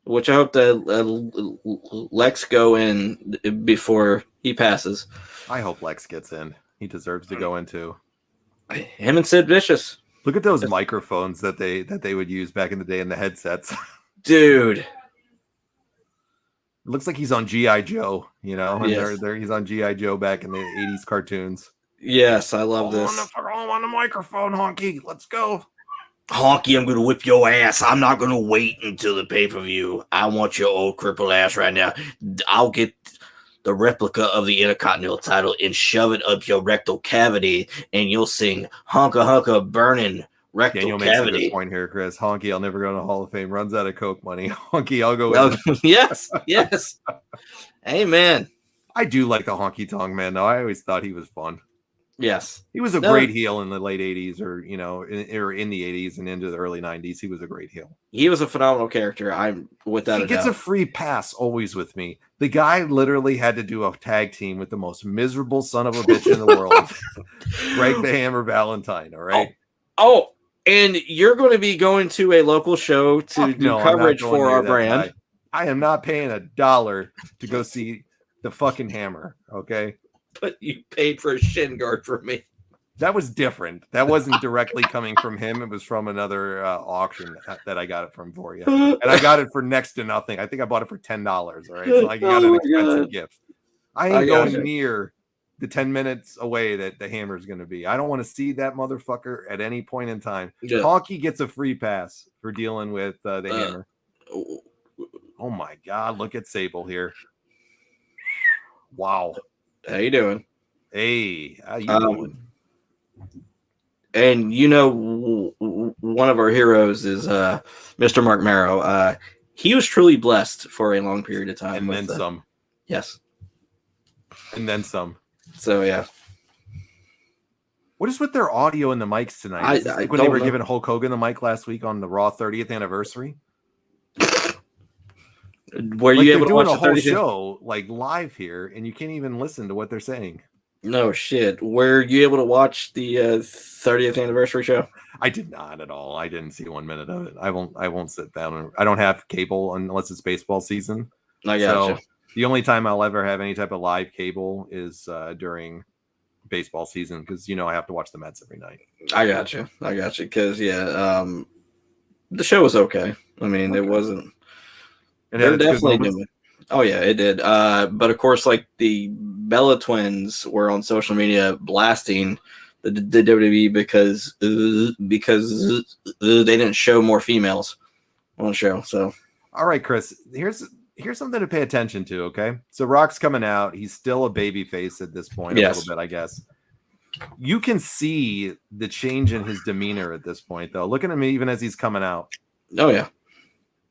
Which I hope that Lex go in before he passes. I hope Lex gets in. He deserves to go in, too. Him and Sid Vicious. Look at those microphones that they would use back in the day in the headsets. Dude. It looks like he's on G.I. Joe, you know? And he's on G.I. Joe back in the 80s cartoons. Yes, I love this. On the microphone, Honky. Let's go. Honky, I'm going to whip your ass. I'm not going to wait until the pay-per-view. I want your old crippled ass right now. I'll get the replica of the Intercontinental title and shove it up your rectal cavity, and you'll sing Honka Honka Burning Rectal Daniel makes a Cavity. good point here, Chris. Honky, I'll never go to the Hall of Fame. Runs out of Coke money. Honky, I'll go in. Yes. Amen. I do like the Honky Tonk Man, though. I always thought he was fun. Yes. He was a great heel in the late 80s or in the 80s and into the early 90s. He was a great heel. He was a phenomenal character. I'm without a doubt. He gets a free pass always with me. The guy literally had to do a tag team with the most miserable son of a bitch in the world. Greg the Hammer Valentine, all right? Oh, and you're going to be going to a local show to do coverage for our brand. Guy. I am not paying $1 to go see the fucking Hammer, okay? But you paid for a shin guard for me. That was different. That wasn't directly coming from him. It was from another auction that I got it from for you. And I got it for next to nothing. I think I bought it for $10. All right. So I got an expensive gift. I ain't going near the 10 minutes away that the Hammer's going to be. I don't want to see that motherfucker at any point in time. Yeah. Honky gets a free pass for dealing with the Hammer. Oh my God. Look at Sable here. Wow. How you doing? Hey, how you doing? And one of our heroes is Mr. Mark Marrow. He was truly blessed for a long period of time. And then some. Yes. And then some. So, yeah. What is with their audio and the mics tonight? Like when they were giving Hulk Hogan the mic last week on the Raw 30th anniversary? Were you able to watch a whole show like live here, and you can't even listen to what they're saying? No shit. Were you able to watch the 30th anniversary show? I did not at all. I didn't see 1 minute of it. I won't sit down. I don't have cable unless it's baseball season. I gotcha. So the only time I'll ever have any type of live cable is during baseball season because I have to watch the Mets every night. I gotcha. Because the show was okay. I mean, it wasn't. They're definitely doing it. Oh yeah, it did. But of course, like the Bella Twins were on social media blasting the WWE because they didn't show more females on the show. So, all right, Chris, here's something to pay attention to. Okay, so Rock's coming out. He's still a baby face at this point, a little bit, I guess. You can see the change in his demeanor at this point, though. Look at him even as he's coming out. Oh yeah,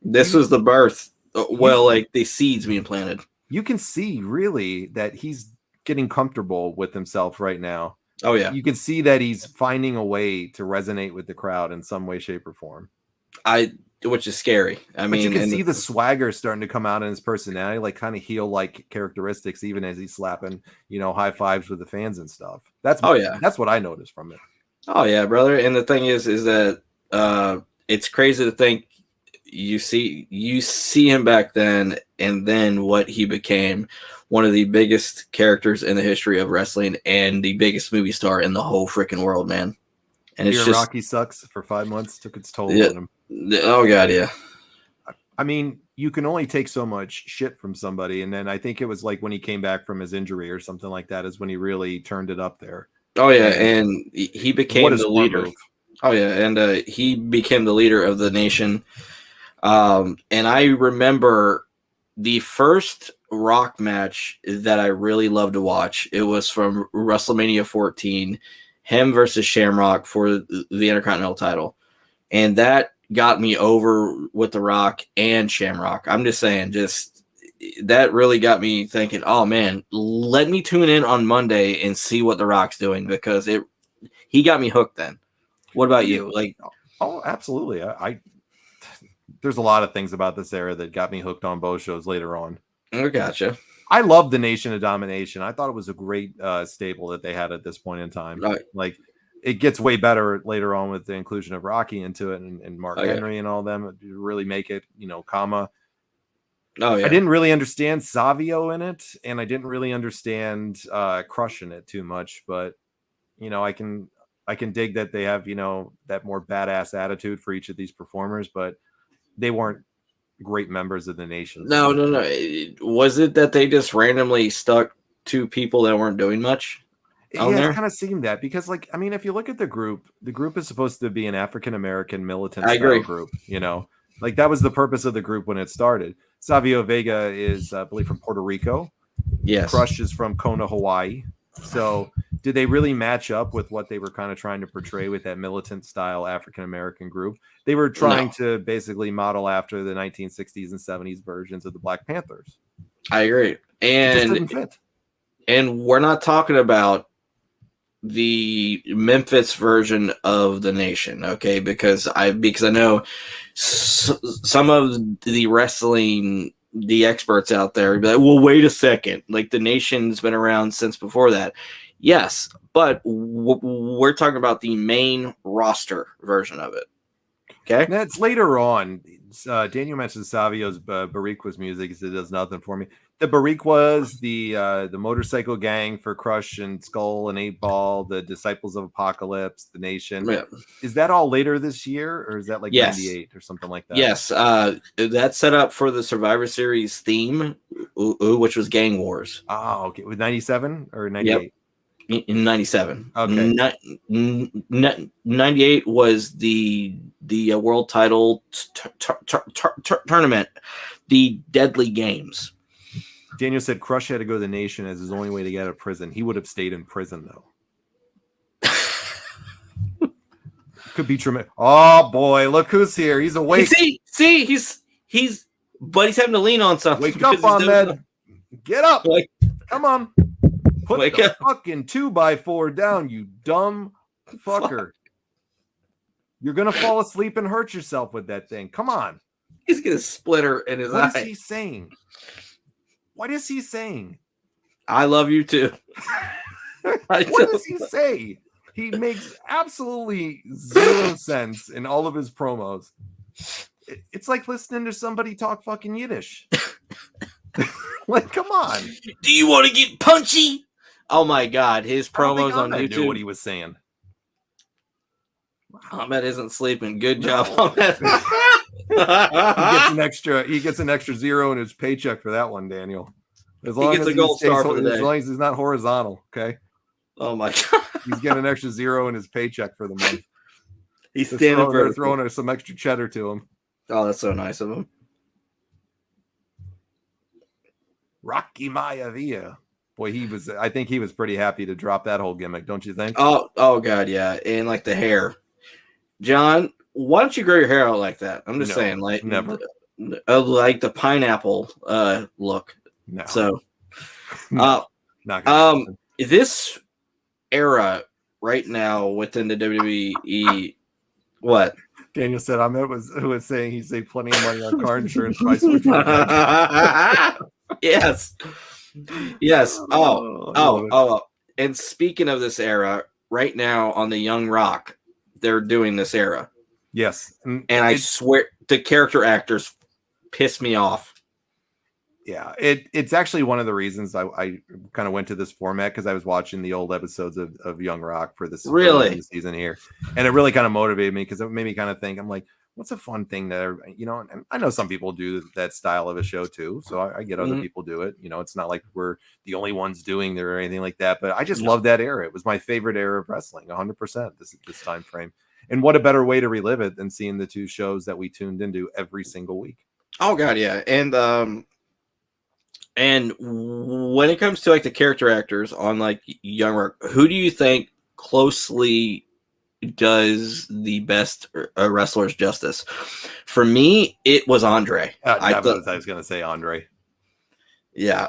this was the birth. Well, like the seeds being planted. You can see really that he's getting comfortable with himself right now. Oh yeah. You can see that he's finding a way to resonate with the crowd in some way, shape, or form. Which is scary. I mean, you can see the swagger starting to come out in his personality, like kind of heel-like characteristics, even as he's slapping, high fives with the fans and stuff. That's what I noticed from it. Oh yeah, brother. And the thing is that it's crazy to think you see him back then, and then what he became, one of the biggest characters in the history of wrestling and the biggest movie star in the whole freaking world, man. And it's Hearing just Rocky sucks for 5 months took its toll Yeah. on him. Oh god, yeah. I mean, you can only take so much shit from somebody, and then I think it was like when he came back from his injury or something like that is when he really turned it up there. Oh yeah, And and he what became a the smart leader. move. Oh yeah, and he became the leader of the nation. And I remember the first Rock match that I really loved to watch. It was from WrestleMania 14, him versus Shamrock for the Intercontinental title, and that got me over with The Rock and Shamrock. I'm just saying, just that really got me thinking, oh man, let me tune in on Monday and see what The Rock's doing, because he got me hooked then. What about you? Like, Oh, absolutely. I there's a lot of things about this era that got me hooked on both shows later on. I gotcha. I love the Nation of Domination. I thought it was a great stable that they had at this point in time. Right. Like, it gets way better later on with the inclusion of Rocky into it and Mark Henry and all them to really make it, comma. Oh yeah. I didn't really understand Savio in it, and I didn't really understand Crush in it too much, but I can dig that they have, that more badass attitude for each of these performers, but they weren't great members of the nation. No. Was it that they just randomly stuck to people that weren't doing much on there? It kind of seemed that, because, like, I mean, if you look at the group is supposed to be an African-American militant I style agree. group, like that was the purpose of the group when it started. Savio Vega is, I believe, from Puerto Rico. Yes. Crush is from Kona, Hawaii. So did they really match up with what they were kind of trying to portray with that militant style African-American group? They were trying to basically model after the 1960s and 70s versions of the Black Panthers. I agree. It just didn't fit. And we're not talking about the Memphis version of the nation, okay? Because I know some of the experts out there would be like, well, wait a second. Like, the nation's been around since before that. Yes, but we're talking about the main roster version of it. Okay? That's later on. Daniel mentioned Savio's Bariqua's music. It does nothing for me. The Bariquas, the motorcycle gang for Crush and Skull and 8-Ball, the Disciples of Apocalypse, the Nation. Yeah. Is that all later this year, or is that like 98 or something like that? Yes, that's set up for the Survivor Series theme, which was Gang Wars. Oh, okay. With 97 or 98? Yep. In 97. Okay. 98 was the world title tournament, the Deadly Games. Daniel said Crush had to go to the Nation as his only way to get out of prison. He would have stayed in prison, though. Could be tremendous. Oh boy, look who's here. He's awake. See, he's but he's having to lean on something. Wake up, Ahmed. Get up. Come on. Put the fucking 2x4 down, you dumb fucker. You're gonna fall asleep and hurt yourself with that thing. Come on. He's gonna splitter in his eye. What is he saying? What is he saying? I love you too. What does he say? He makes absolutely zero sense in all of his promos. It's like listening to somebody talk fucking Yiddish. Like, come on. Do you want to get punchy? Oh my God, his promos on YouTube. Knew what he was saying. Ahmed isn't sleeping. Good job, Ahmed. He gets an extra zero in his paycheck for that one, Daniel. As long as he gets a gold star for the day. As long as he's not horizontal, okay? Oh my God. He's getting an extra zero in his paycheck for the month. He's they're throwing some extra cheddar to him. Oh, that's so nice of him. Rocky Maivia. Boy, I think he was pretty happy to drop that whole gimmick, don't you think? Oh God, yeah. And like the hair. John, why don't you grow your hair out like that? I'm just saying, like, never. Like the pineapple look. No. So not gonna this era right now within the WWE, what? Daniel said Ahmed was saying he saved plenty of money on car insurance by switching. Yes. Oh. And speaking of this era, right now on the Young Rock, they're doing this era. Yes. And I swear the character actors piss me off. Yeah, it's actually one of the reasons I kind of went to this format, because I was watching the old episodes of Young Rock for this Really? season here, and it really kind of motivated me, because it made me kind of think. I'm like, what's a fun thing that and I know some people do that style of a show too, so I get other people do it. It's not like we're the only ones doing there or anything like that, but I just love that era. It was my favorite era of wrestling, 100%. This time frame, and what a better way to relive it than seeing the two shows that we tuned into every single week. Oh god, yeah. And when it comes to like the character actors on like Young Rock, who do you think closely does the best wrestlers justice? For me, it was Andre. I was going to say Andre. Yeah.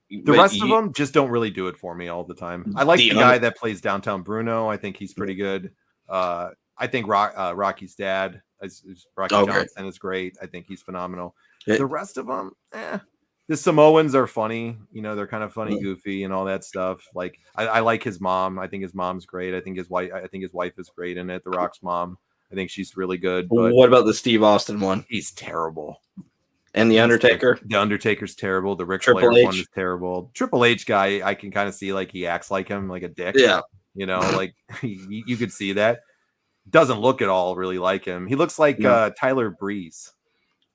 The rest of them just don't really do it for me all the time. I like the guy that plays Downtown Bruno. I think he's pretty good. I think Rocky's dad, Rocky Johnson, is great. I think he's phenomenal. The rest of them, The Samoans are funny. They're kind of funny, goofy, and all that stuff. Like I like his mom. I think his mom's great. I think his wife is great in it. The Rock's mom. I think she's really good. But what about the Steve Austin one? He's terrible. And the Undertaker? The Undertaker's terrible. The Ric Flair one is terrible. Triple H guy, I can kind of see like he acts like him, like a dick. Yeah. Like you could see that. Doesn't look at all really like him. He looks like Tyler Breeze.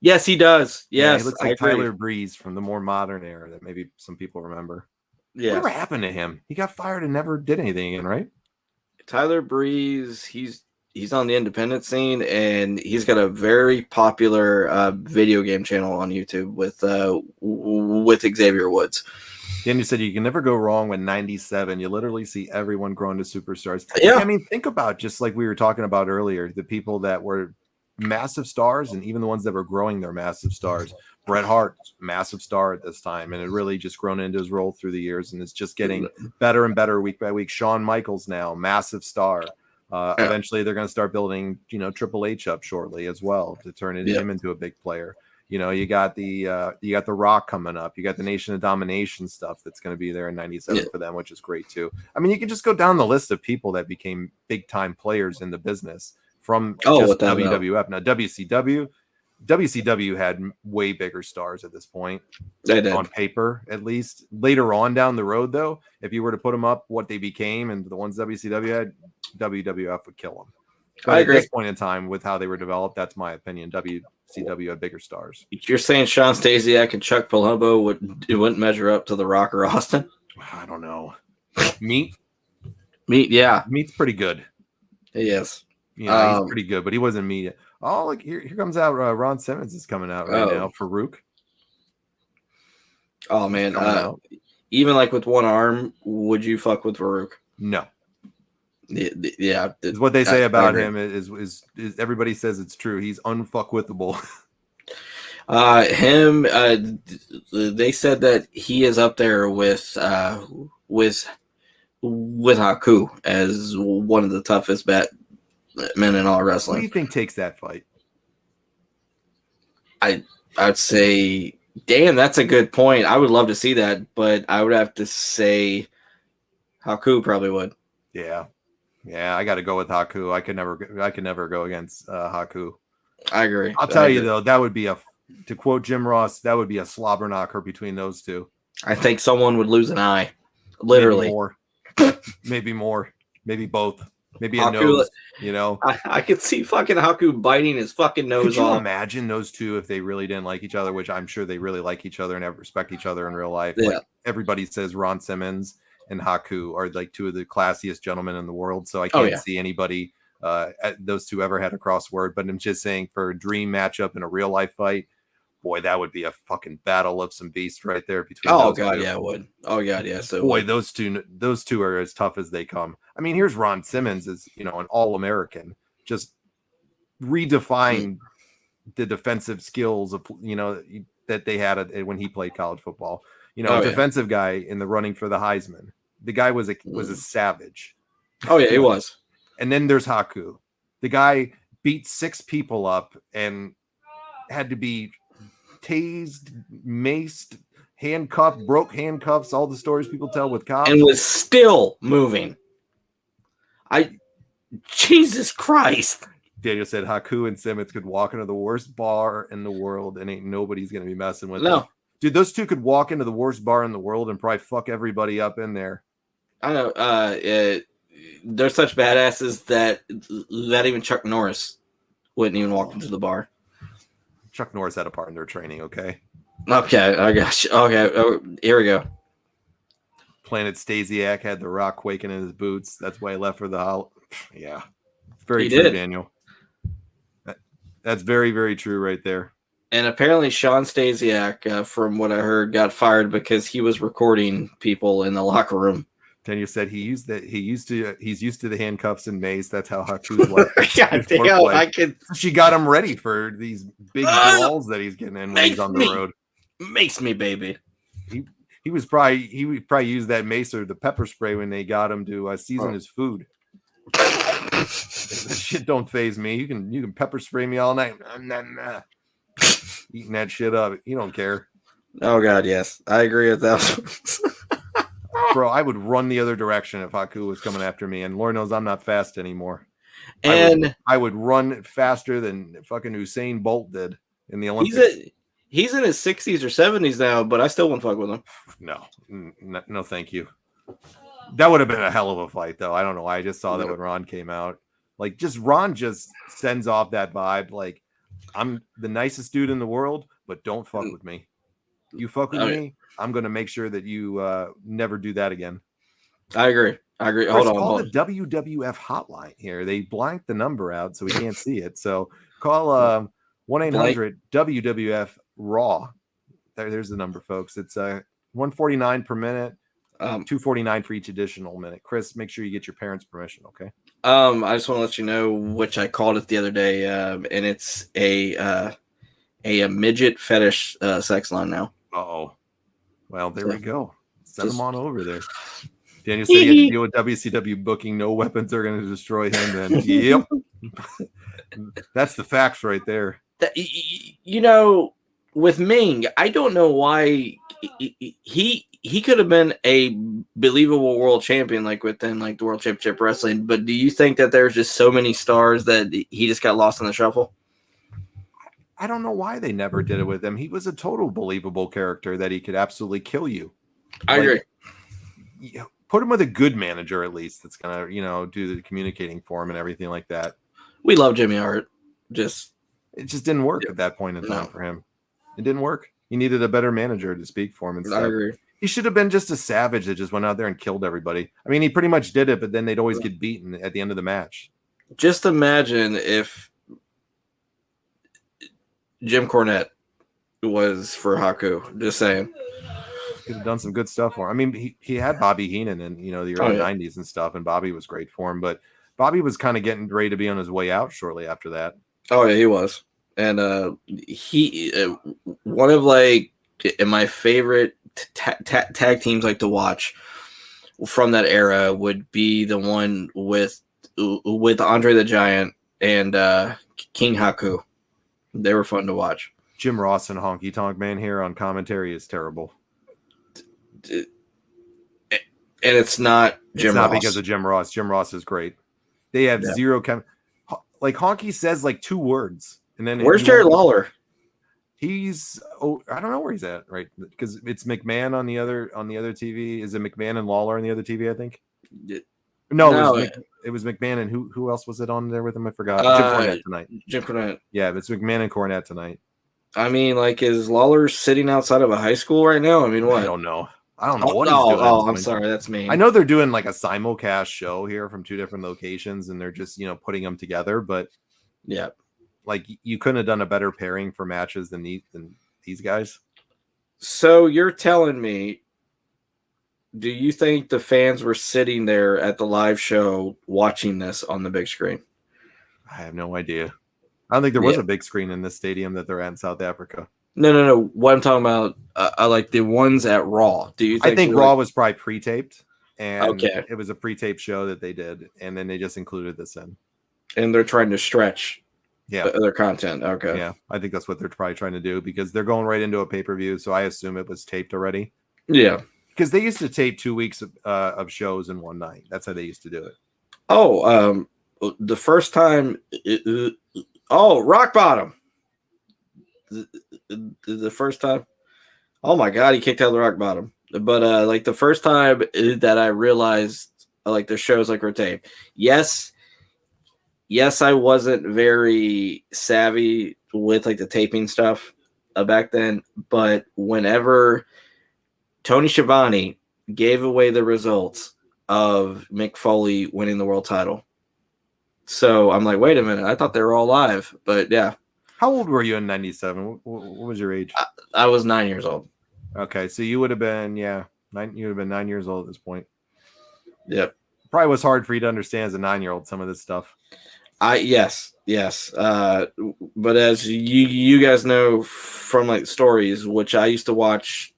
Yes, he does. Yes, he looks like Tyler Breeze from the more modern era that maybe some people remember. Yeah. Whatever happened to him? He got fired and never did anything again, right? Tyler Breeze, he's on the independent scene, and he's got a very popular video game channel on YouTube with Xavier Woods. Again, you said you can never go wrong with 97. You literally see everyone growing to superstars. Yeah. I mean, think about, just like we were talking about earlier, the people that were massive stars, and even the ones that were growing their massive stars. Bret Hart, massive star at this time, and it really just grown into his role through the years, and it's just getting better and better week by week. Shawn Michaels now, massive star. Eventually they're going to start building, Triple H up shortly as well to turn him into a big player. You got the Rock coming up. You got the Nation of Domination stuff that's going to be there in 97 for them, which is great too. I mean, you can just go down the list of people that became big time players in the business from just WWF. Now WCW had way bigger stars at this point. They did. On paper, at least. Later on down the road, though, if you were to put them up, what they became and the ones WCW had, WWF would kill them. But I agree. At this point in time, with how they were developed, that's my opinion. WCW had bigger stars. You're saying Sean Stasiak and Chuck Palumbo wouldn't measure up to The Rock or Austin? I don't know. Meat, yeah. Meat's pretty good. Yes. He's pretty good, but he wasn't Meat. Oh, look, here comes out. Ron Simmons is coming out right now. Farouk. Oh, man. Even like with one arm, would you fuck with Farouk? No. Yeah. What they say about him is everybody says it's true. He's unfuckwithable. They said that he is up there with Haku as one of the toughest men in all wrestling. What do you think takes that fight? I'd say, damn, that's a good point. I would love to see that, but I would have to say Haku probably would. Yeah, I got to go with Haku. I could never go against Haku. I agree. I'll tell you though, that would be to quote Jim Ross, that would be a slobber knocker between those two. I think someone would lose an eye, literally. Maybe more, maybe both. Maybe a Haku, nose, I could see fucking Haku biting his fucking nose off. Could you imagine those two if they really didn't like each other, which I'm sure they really like each other and respect each other in real life. Yeah. Like everybody says Ron Simmons and Haku are like two of the classiest gentlemen in the world. So I can't see anybody, those two ever had a crossword, but I'm just saying for a dream matchup in a real life fight, boy, that would be a fucking battle of some beasts right there between those two. Yeah, it would. Oh god, yeah. So boy, those two are as tough as they come. I mean, here's Ron Simmons as an All-American, just redefined the defensive skills of that they had when he played college football. Defensive guy in the running for the Heisman. The guy was a savage. Oh yeah, he was. And then there's Haku. The guy beat 6 people up and had to be tased, maced, handcuffed, broke handcuffs, all the stories people tell with cops. And was still moving. Jesus Christ. Daniel said Haku and Simmons could walk into the worst bar in the world and ain't nobody's going to be messing with No. them. Dude, those two could walk into the worst bar in the world and probably fuck everybody up in there. I know. They're such badasses that even Chuck Norris wouldn't even walk into the bar. Chuck Norris had a part in their training, okay? Okay, I got you. Okay, here we go. Planet Stasiak had the Rock quaking in his boots. That's why he left for the Yeah. It's very He true, did. Daniel. That's very, very true right there. And apparently Sean Stasiak, from what I heard, got fired because he was recording people in the locker room. Daniel said he's used to the handcuffs and mace. That's how Haku's like. God damn, I could. She got him ready for these big balls that he's getting in when he's on the road. Makes me, baby. He would probably use that mace or the pepper spray when they got him to season his food. That shit don't phase me. You can pepper spray me all night. Nah. Eating that shit up. You don't care. Oh God, yes, I agree with that. Bro, I would run the other direction if Haku was coming after me, and Lord knows I'm not fast anymore. And I would run faster than fucking Usain Bolt did in the Olympics. He's in his 60s or 70s now, but I still won't fuck with him. No, thank you. That would have been a hell of a fight, though. I don't know why. I just saw that when Ron came out. Like, Ron just sends off that vibe. Like, I'm the nicest dude in the world, but don't fuck with me. You fuck with me, I'm going to make sure that you never do that again. I agree. Hold on. Call the WWF hotline here. They blanked the number out, so we can't see it. So call 1-800-WWF Raw. There's the number, folks. It's $149 per minute, $249 for each additional minute. Chris, make sure you get your parents' permission, okay? I just want to let you know which I called it the other day, and it's a midget fetish sex line now. Uh-oh. Well, there we go. Send them on over there. Daniel said he had to deal with WCW booking. No weapons are going to destroy him. Then, yep. That's the facts right there. With Ming, I don't know why he could have been a believable world champion, like within like the World Championship Wrestling. But do you think that there's just so many stars that he just got lost in the shuffle? I don't know why they never did it with him. He was a total believable character that he could absolutely kill you. I agree. Put him with a good manager at least that's gonna, do the communicating for him and everything like that. We love Jimmy Hart. It just didn't work at that point in time for him. It didn't work. He needed a better manager to speak for him and stuff. I agree. He should have been just a savage that just went out there and killed everybody. I mean, he pretty much did it, but then they'd always get beaten at the end of the match. Just imagine if Jim Cornette was for Haku. Just saying. Could have done some good stuff for him. I mean, he had Bobby Heenan in the early 90s and stuff, and Bobby was great for him. But Bobby was kind of getting ready to be on his way out shortly after that. Oh yeah, he was, and he one of like my favorite tag teams like to watch from that era would be the one with Andre the Giant and King Haku. They were fun to watch. Jim Ross and Honky Tonk Man here on commentary is terrible. And it's not Jim Ross. It's not because of Jim Ross. Jim Ross is great. They have zero like Honky says like two words, and then where's Jerry Lawler? He's I don't know where he's at, right? Because it's McMahon on the other TV. Is it McMahon and Lawler on the other TV? I think. No, it was McMahon and who else was it on there with him? I forgot. Jim Cornette tonight. Jim Cornette. Yeah, it's McMahon and Cornette tonight. I mean, like, is Lawler sitting outside of a high school right now? I mean, what? I don't know what he's doing. Oh, I'm sorry, that's me. I know they're doing like a simulcast show here from two different locations, and they're just putting them together. But yeah, like you couldn't have done a better pairing for matches than these guys. So you're telling me, do you think the fans were sitting there at the live show watching this on the big screen? I have no idea. I don't think there was a big screen in this stadium that they're at in South Africa. No. What I'm talking about, I like the ones at Raw. Do you think? I think Raw was probably pre-taped, and okay, it was a pre-taped show that they did, and then they just included this in. And they're trying to stretch, their content. Okay, yeah, I think that's what they're probably trying to do because they're going right into a pay-per-view. So I assume it was taped already. Yeah, because they used to tape 2 weeks of shows in one night. That's how they used to do it. Oh, the first time. Rock Bottom. The first time. Oh my god, he kicked out of the rock bottom. But like the first time that I realized like the shows like rotate. Yes, I wasn't very savvy with like the taping stuff back then, but whenever Tony Schiavone gave away the results of Mick Foley winning the world title. So I'm like, wait a minute, I thought they were all live, but yeah. How old were you in '97? What was your age? I was 9 years old. Okay, so you would have been, you would have been 9 years old at this point. Yep. Probably was hard for you to understand as a 9-year-old some of this stuff. Yes. But as you guys know from like stories, which I used to watch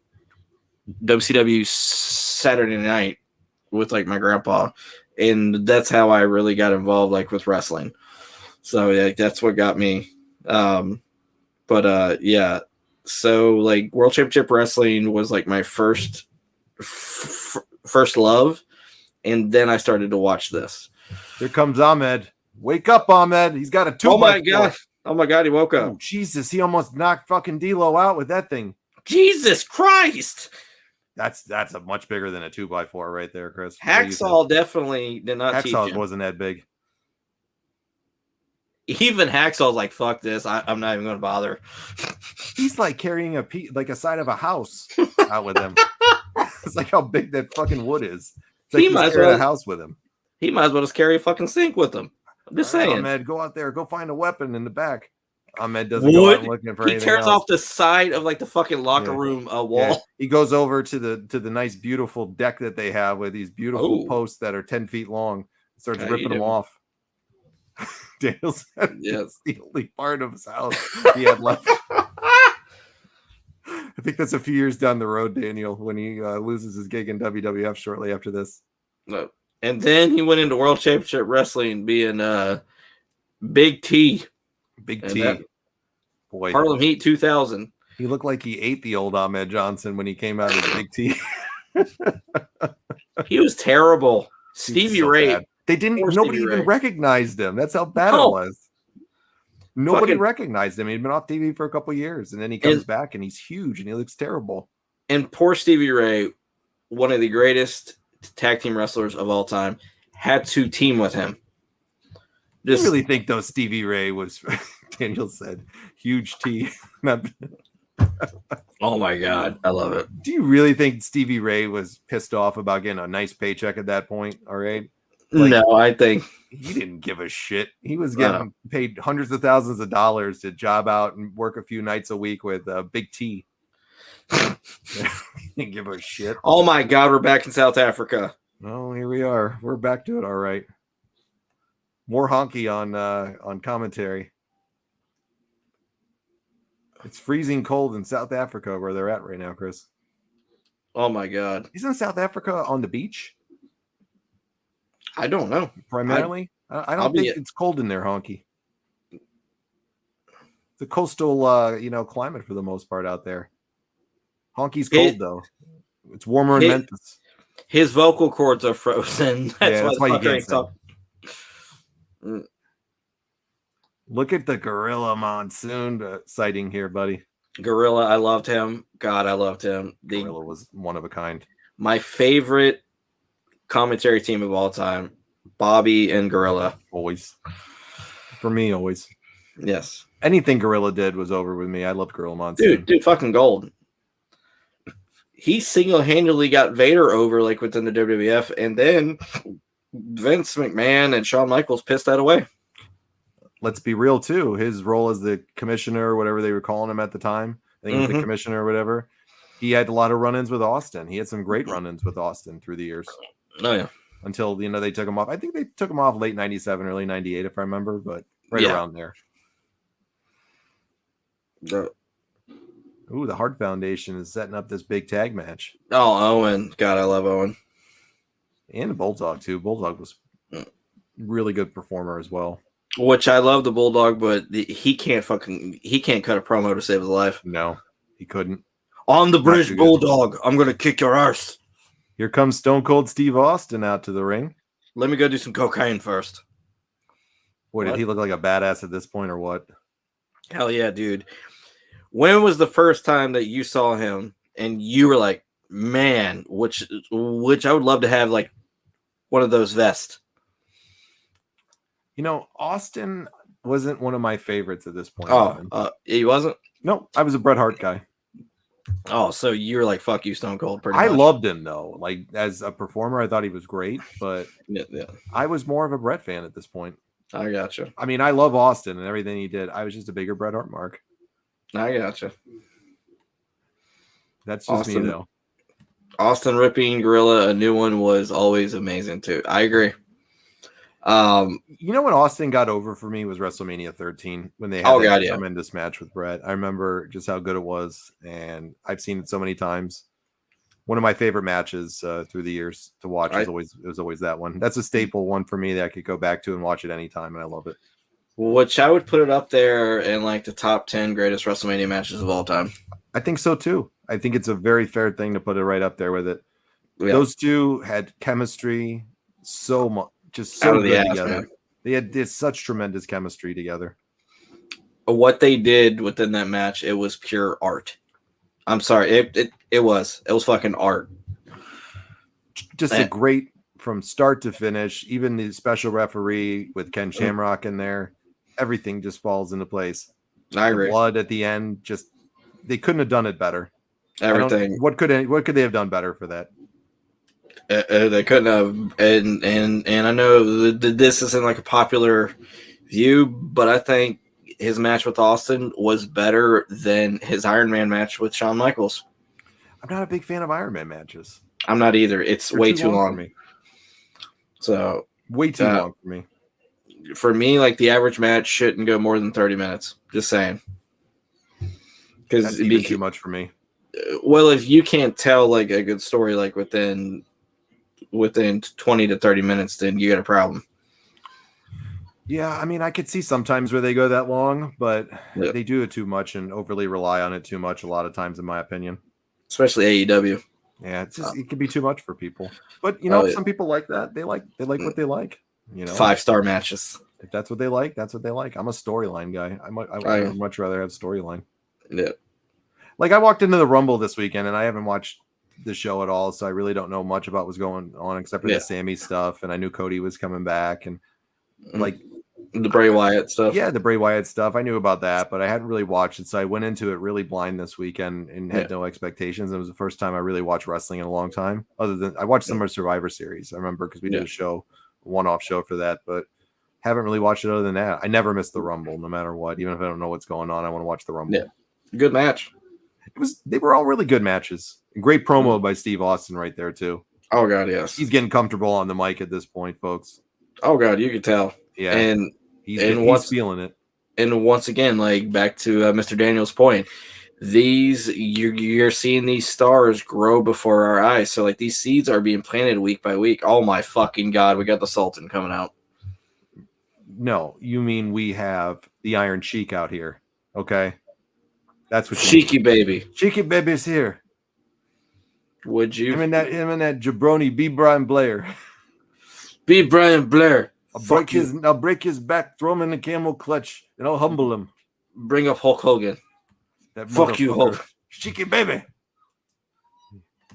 WCW Saturday night with like my grandpa, and that's how I really got involved like with wrestling. So yeah, that's what got me. Yeah. So like World Championship Wrestling was like my first love, and then I started to watch this. Here comes Ahmed. Wake up, Ahmed. He's got a 2x4. Oh my god. Oh my god, he woke up. Oh, Jesus, he almost knocked fucking D'Lo out with that thing. Jesus Christ. That's a much bigger than a 2x4 right there, Chris. Hacksaw definitely did not teach Hacksaw him. wasn't that big. Even Hacksaw's like, fuck this. I'm not even going to bother. He's like carrying a side of a house out with him. It's like how big that fucking wood is. It's like He he's might as carrying well- a house with him. He might as well just carry a fucking sink with him. I'm just saying. Ahmed, go out there. Go find a weapon in the back. Ahmed doesn't go out looking for He anything tears else. off the side of like the fucking locker room wall. Yeah. He goes over to the nice, beautiful deck that they have with these beautiful posts that are 10 feet long. Starts ripping them off. Daniel said it's the only part of his house he had left. I think that's a few years down the road, Daniel, when he loses his gig in WWF shortly after this. No. And then he went into World Championship Wrestling being Big T. Big T. Boy. Harlem Heat 2000. He looked like he ate the old Ahmed Johnson when he came out as Big T. He was terrible. Stevie Ray. Bad. Nobody even recognized him. That's how bad it was. Nobody recognized him. He'd been off TV for a couple years, and then he comes back and he's huge and he looks terrible. And poor Stevie Ray, one of the greatest tag team wrestlers of all time, had to team with him. I really think though Stevie Ray was, Daniel said, huge T. Oh my god, I love it. Do you really think Stevie Ray was pissed off about getting a nice paycheck at that point? All right. No, I think he didn't give a shit. He was getting paid hundreds of thousands of dollars to job out and work a few nights a week with Big T. He didn't give a shit. Oh my god, we're back in South Africa. Oh, here we are. We're back to it. All right. More honky on commentary. It's freezing cold in South Africa where they're at right now, Chris. Oh my god. Isn't South Africa on the beach? I don't know. Primarily? I don't think it's cold in there, honky. It's a coastal climate for the most part out there. Honky's cold though. It's warmer in Memphis. His vocal cords are frozen. That's why you can't talk. Look at the Gorilla Monsoon sighting here, buddy. Gorilla, I loved him. God, I loved him. Gorilla was one of a kind. My favorite commentary team of all time, Bobby and Gorilla. Always. For me, always. Yes. Anything Gorilla did was over with me. I loved Gorilla Monsoon. Dude, fucking gold. He single-handedly got Vader over like within the WWF, and then Vince McMahon and Shawn Michaels pissed that away. Let's be real too. His role as the commissioner, or whatever they were calling him at the time, I think he was the commissioner or whatever. He had a lot of run-ins with Austin. He had some great run-ins with Austin through the years. Oh yeah. Until they took him off. I think they took him off late '97, early '98, if I remember, but around there. Ooh, the Hart Foundation is setting up this big tag match. Oh, Owen. God, I love Owen. And Bulldog too. Bulldog was really good performer as well. Which I love the Bulldog, but he can't cut a promo to save his life. No, he couldn't. On the bridge, Bulldog, I'm gonna kick your arse. Here comes Stone Cold Steve Austin out to the ring. Let me go do some cocaine first. Boy, did he look like a badass at this point or what? Hell yeah, dude. When was the first time that you saw him and you were like, man, which I would love to have like one of those vests. You know, Austin wasn't one of my favorites at this point. He wasn't. No, I was a Bret Hart guy. Oh, so you're like, fuck you, Stone Cold. Pretty I much. loved him though. Like as a performer, I thought he was great, but Yeah. I was more of a Bret fan at this point. I gotcha. I mean, I love Austin and everything he did. I was just a bigger Bret Hart mark. I gotcha. That's just me though. Austin ripping Gorilla, a new one, was always amazing too. I agree. You know when Austin got over for me was WrestleMania 13 when they had that tremendous match with Bret. I remember just how good it was, and I've seen it so many times. One of my favorite matches through the years to watch was always that one. That's a staple one for me that I could go back to and watch it anytime, and I love it. Which I would put it up there in like the top 10 greatest WrestleMania matches of all time. I think so too. I think it's a very fair thing to put it right up there with it. Yeah. Those two had chemistry so much, just so good together. Man. They had such tremendous chemistry together. What they did within that match, it was pure art. I'm sorry, it was fucking art. Just a great from start to finish. Even the special referee with Ken Shamrock in there, everything just falls into place. I agree. The blood at the end, just they couldn't have done it better. Everything. What could they have done better for that? They couldn't have, and I know this isn't like a popular view, but I think his match with Austin was better than his Iron Man match with Shawn Michaels. I'm not a big fan of Iron Man matches. I'm not either. It's way too long for me. So way too long for me. For me, like the average match shouldn't go more than 30 minutes. Just saying. Because it'd be too much for me. Well, if you can't tell like a good story like within 20 to 30 minutes, then you got a problem. Yeah, I mean, I could see sometimes where they go that long, but they do it too much and overly rely on it too much a lot of times, in my opinion. Especially AEW. Yeah, it's just it can be too much for people. But you know, some people like that. They like what they like. You know, 5-star matches. If that's what they like, that's what they like. I'm a storyline guy. I'd much rather have storyline. Yeah. Like I walked into the Rumble this weekend and I haven't watched the show at all, so I really don't know much about what's going on except for the Sammy stuff. And I knew Cody was coming back and like the Bray Wyatt stuff. Yeah, the Bray Wyatt stuff. I knew about that, but I hadn't really watched it. So I went into it really blind this weekend and had no expectations. It was the first time I really watched wrestling in a long time. Other than I watched some of Survivor Series. I remember because we did a one-off show for that, but haven't really watched it other than that. I never miss the Rumble, no matter what. Even if I don't know what's going on, I want to watch the Rumble. Yeah, good match. They were all really good matches. Great promo by Steve Austin right there too. Oh God, yes. He's getting comfortable on the mic at this point, folks. Oh God, you could tell. Yeah, and he's feeling it. And once again, like back to Mr. Daniels' point, you're seeing these stars grow before our eyes. So like these seeds are being planted week by week. Oh my fucking God, we got the Sultan coming out. No, you mean we have the Iron Sheik out here? Okay. That's what Cheeky baby. Cheeky baby's here. Would you? Him and that jabroni, B. Brian Blair. B. Brian Blair. I'll break his back, throw him in the camel clutch, and I'll humble him. Bring up Hulk Hogan. Fuck you, Hulk. Cheeky baby.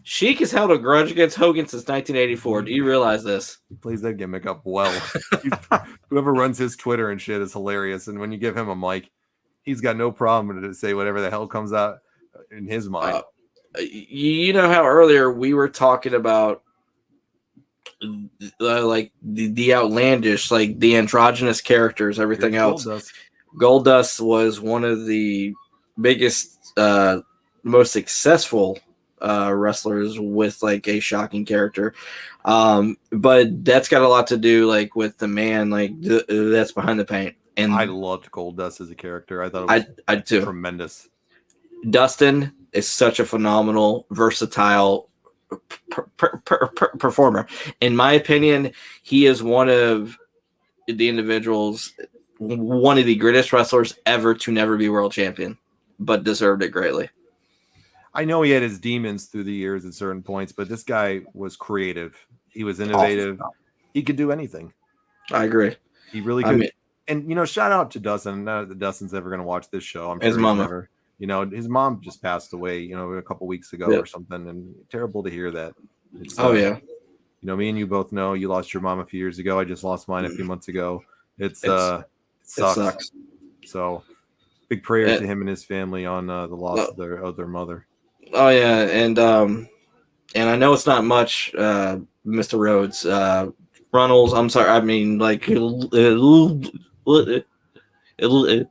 Sheik has held a grudge against Hogan since 1984. Do you realize this? He plays that gimmick up well. Whoever runs his Twitter and shit is hilarious. And when you give him a mic, he's got no problem to say whatever the hell comes out in his mind. You know how earlier we were talking about like the outlandish, like the androgynous characters, everything else. Goldust was one of the biggest, most successful wrestlers with like a shocking character. But that's got a lot to do like with the man, like that's behind the paint. And I loved Goldust as a character. I thought it was I too. Tremendous. Dustin is such a phenomenal, versatile performer. In my opinion, he is one of the individuals, one of the greatest wrestlers ever to never be world champion, but deserved it greatly. I know he had his demons through the years at certain points, but this guy was creative. He was innovative. He could do anything. I agree. He really could. And, you know, shout out to Dustin. Not that Dustin's ever going to watch this show. I'm sure his mama. You know, his mom just passed away, you know, a couple weeks ago or something, and terrible to hear that. It's, yeah. You know, me and you both know you lost your mom a few years ago. I just lost mine a few months ago. It sucks. So big prayers to him and his family on the loss of their mother. Oh yeah, and I know it's not much, Mr. Rhodes. Runnels, I'm sorry. I mean, like,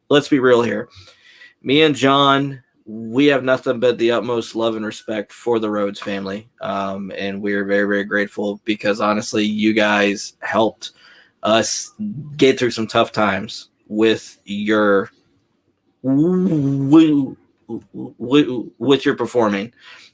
let's be real here. Me and John, we have nothing but the utmost love and respect for the Rhodes family. And we're very, very grateful because honestly, you guys helped us get through some tough times with your performing.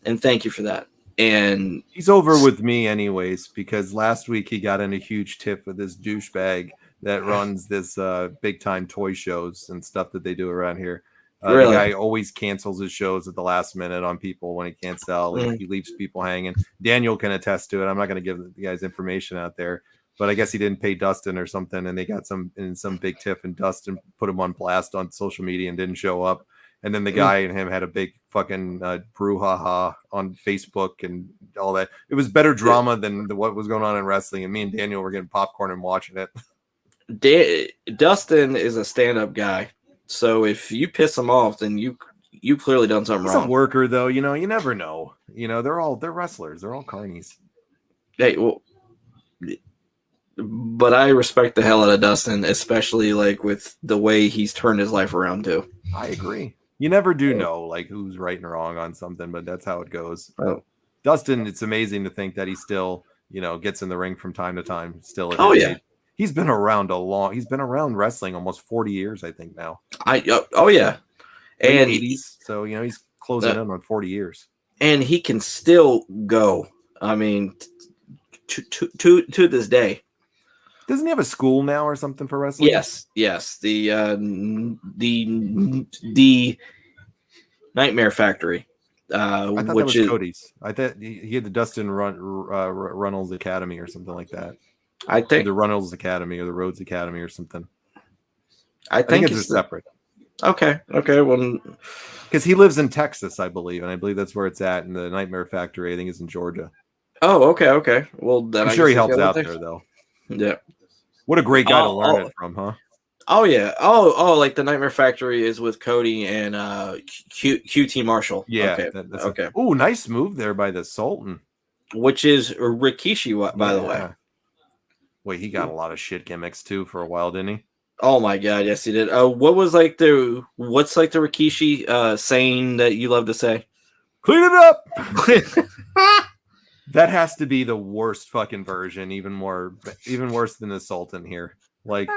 And thank you for that. And he's over with me anyways, because last week he got in a huge tip with this douchebag that runs this big time toy shows and stuff that they do around here. Really? The guy always cancels his shows at the last minute on people when he can't sell. He leaves people hanging. Daniel can attest to it. I'm not going to give the guy's information out there, but I guess he didn't pay Dustin or something, and they got some big tip, and Dustin put him on blast on social media and didn't show up. And then the guy and him had a big fucking brouhaha on Facebook and all that. It was better drama than what was going on in wrestling. And me and Daniel were getting popcorn and watching it. Dustin is a stand-up guy. So if you piss him off, then you clearly done something wrong. He's a worker, though. You know, you never know. You know, they're wrestlers. They're all carnies. Hey, well, but I respect the hell out of Dustin, especially like with the way he's turned his life around too. I agree. You never do know like who's right and wrong on something, but that's how it goes. Oh. Dustin, it's amazing to think that he still, you know, gets in the ring from time to time. Still, yeah. He's been around he's been around wrestling almost 40 years, I think now. Yeah. And 80s, so you know he's closing in on 40 years. And he can still go. I mean, to this day. Doesn't he have a school now or something for wrestling? Yes. The Nightmare Factory. I thought that was Cody's. I thought he had the Dustin Runnels Academy or something like that. I think the Runnels Academy or the Rhodes Academy or something. I think it's separate. Okay. Well, because he lives in Texas, I believe, and I believe that's where it's at. And the Nightmare Factory, I think, is in Georgia. Oh, okay. Well, then I'm sure he helps out there, though. Yeah. What a great guy to learn it from, huh? Oh yeah. Oh, like the Nightmare Factory is with Cody and QT Marshall. Yeah. Okay. Oh, nice move there by the Sultan. Which is Rikishi, by the way. Wait, he got a lot of shit gimmicks too for a while, didn't he? Oh my god, yes he did. What's like the Rikishi saying that you love to say? Clean it up. That has to be the worst fucking version, even worse than the Sultan here. Like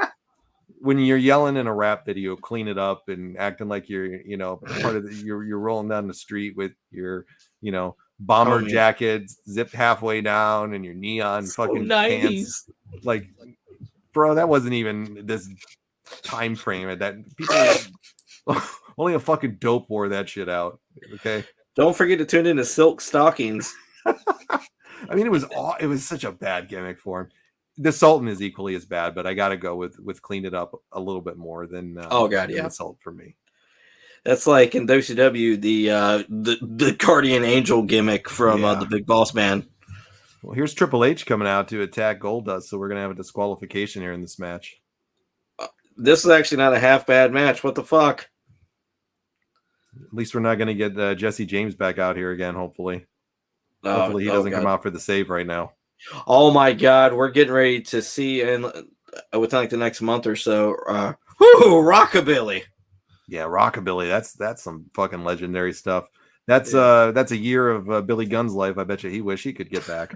when you're yelling in a rap video, clean it up and acting like you're, you know, part of you're rolling down the street with your, you know, bomber jacket zipped halfway down and your neon fucking pants. Like, bro, that wasn't even this time frame at that. People only a fucking dope wore that shit out. Okay. Don't forget to tune into Silk Stockings. I mean, it was such a bad gimmick for him. The Sultan is equally as bad, but I got to go with clean it up a little bit more than the Sultan for me. That's like in WCW the Guardian Angel gimmick from the Big Boss Man. Well, here's Triple H coming out to attack Goldust, so we're gonna have a disqualification here in this match. This is actually not a half bad match. What the fuck? At least we're not gonna get Jesse James back out here again. Hopefully, he doesn't come out for the save right now. Oh my god, we're getting ready to see within like the next month or so. Rockabilly. Yeah, Rockabilly. That's some fucking legendary stuff. That's a year of Billy Gunn's life. I bet you he wish he could get back.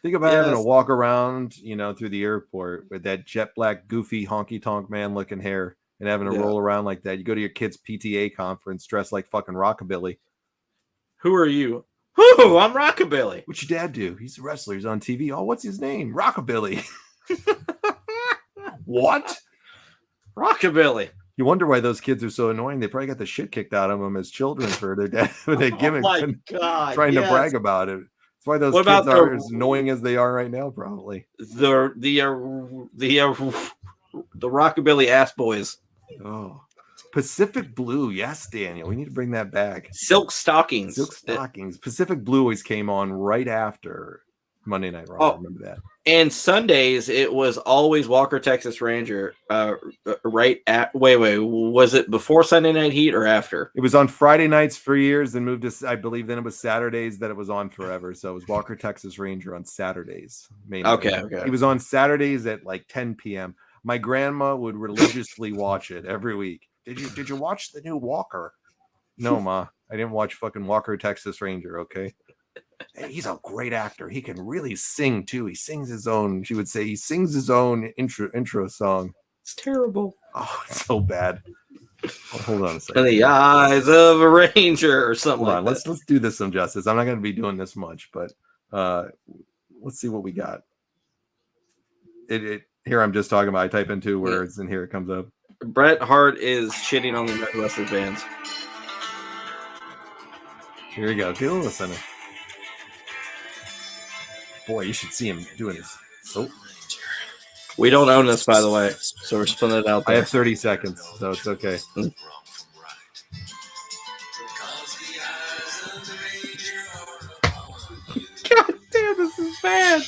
Think about having to walk around, you know, through the airport with that jet black, goofy, honky tonk man looking hair and having to roll around like that. You go to your kid's PTA conference dressed like fucking Rockabilly. Who are you? I'm Rockabilly. What's your dad do? He's a wrestler. He's on TV. Oh, what's his name? Rockabilly. What? Rockabilly. You wonder why those kids are so annoying. They probably got the shit kicked out of them as children for their dad with their gimmick. Oh my god! Trying to brag about it. That's why those kids are as annoying as they are right now. Probably the Rockabilly ass boys. Oh, Pacific Blue. Yes, Daniel. We need to bring that back. Silk Stockings. Silk Stockings. Pacific Blue always came on right after Monday Night Raw. Oh. I remember that. And Sundays, it was always Walker, Texas Ranger. Right at wait, was it before Sunday Night Heat or after? It was on Friday nights for years, then moved to, I believe, then it was Saturdays that it was on forever. So it was Walker, Texas Ranger on Saturdays. Mainly. Okay. He was on Saturdays at like 10 p.m. My grandma would religiously watch it every week. Did you watch the new Walker? No, Ma. I didn't watch fucking Walker, Texas Ranger. Okay. Hey, he's a great actor. He can really sing too. He sings his own. She would say he sings his own intro song. It's terrible. Oh, it's so bad. Oh, hold on a second. In the eyes of a ranger or something. Hold on. Like Let's do this some justice. I'm not going to be doing this much, but let's see what we got. Here I'm just talking about. I type in 2 words and here it comes up. Bret Hart is shitting on the American wrestling fans. Here we go. Take a listen. Boy, you should see him doing this. Oh. We don't own this, by the way, so we're just putting it out there. I have 30 seconds, so it's okay. God damn, this is bad.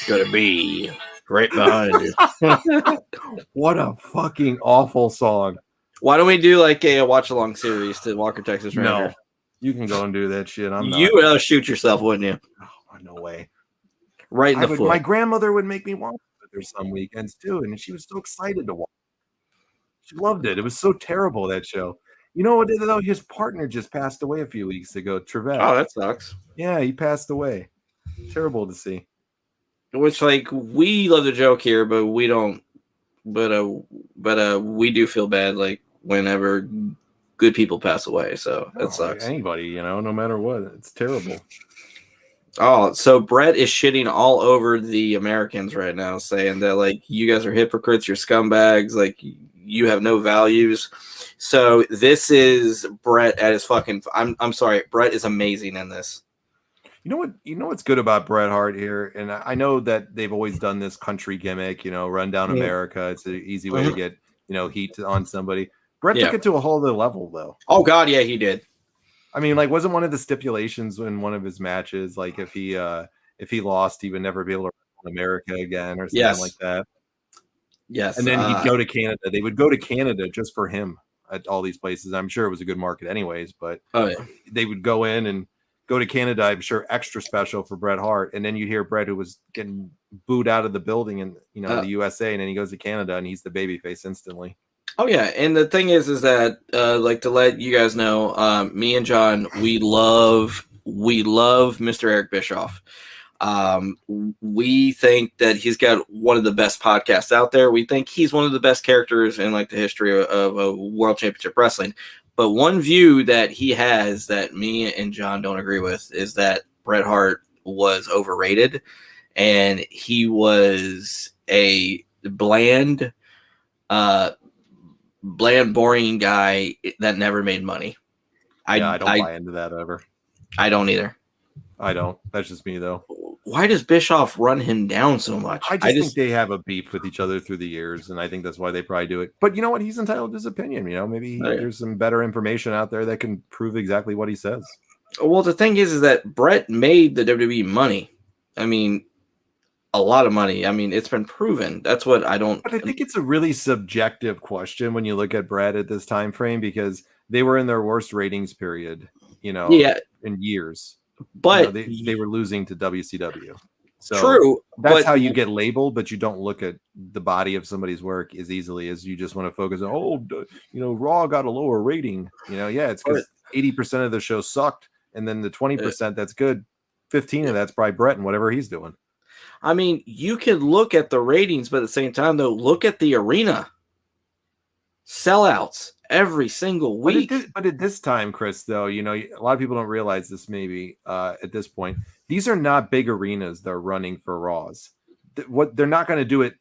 Gonna be right behind you. What a fucking awful song. Why don't we do like a watch-along series to Walker, Texas Ranger? No, you can go and do that shit. I'm not. You would shoot yourself, wouldn't you? Oh, no way. Right in the foot. My grandmother would make me watch it there some weekends too, and she was so excited to watch. She loved it. It was so terrible, that show. You know what? Though his partner just passed away a few weeks ago, Trevette. Oh, that sucks. Yeah, he passed away. Terrible to see. Which, like, we love the joke here, but we don't. But we do feel bad, like, whenever good people pass away. So that sucks. Anybody, no matter what, it's terrible. Oh, so Bret is shitting all over the Americans right now, saying that, like, you guys are hypocrites, you're scumbags, like, you have no values. So this is Bret at his fucking. I'm sorry, Bret is amazing in this. You know what's good about Bret Hart here, and I know that they've always done this country gimmick, run down America. It's an easy way to get heat on somebody. Bret took it to a whole other level, though. Oh God, yeah, he did. I mean, like, wasn't one of the stipulations in one of his matches, like, if he lost, he would never be able to run America again or something like that. Yes, and then he'd go to Canada. They would go to Canada just for him at all these places. I'm sure it was a good market, anyways, but they would go in and go to Canada, I'm sure, extra special for Bret Hart. And then you hear Bret, who was getting booed out of the building in the USA, and then he goes to Canada and he's the babyface instantly. Oh yeah, and the thing is that like, to let you guys know, me and John, we love Mr. Eric Bischoff. We think that he's got one of the best podcasts out there. We think he's one of the best characters in, like, the history of World Championship Wrestling. But one view that he has that me and John don't agree with is that Bret Hart was overrated, and he was a bland, boring guy that never made money. I don't buy into that ever. I don't either. I don't. That's just me, though. Why does Bischoff run him down so much? I just think they have a beef with each other through the years, and I think that's why they probably do it. But you know what? He's entitled to his opinion. Maybe there's some better information out there that can prove exactly what he says. Well, the thing is that Bret made the WWE money. I mean, a lot of money. I mean, it's been proven. That's what I don't. But I think it's a really subjective question when you look at Bret at this time frame, because they were in their worst ratings period, in years. But they were losing to WCW. So true. That's how you get labeled, but you don't look at the body of somebody's work as easily as you just want to focus on, Raw got a lower rating. It's because 80% of the show sucked, and then the 20% that's good, 15 of that's probably Bret and whatever he's doing. I mean, you can look at the ratings, but at the same time, though, look at the arena. Sellouts every single week. But at this time, Chris, though, a lot of people don't realize this maybe at this point. These are not big arenas they're running for Raws. What they're not going to do it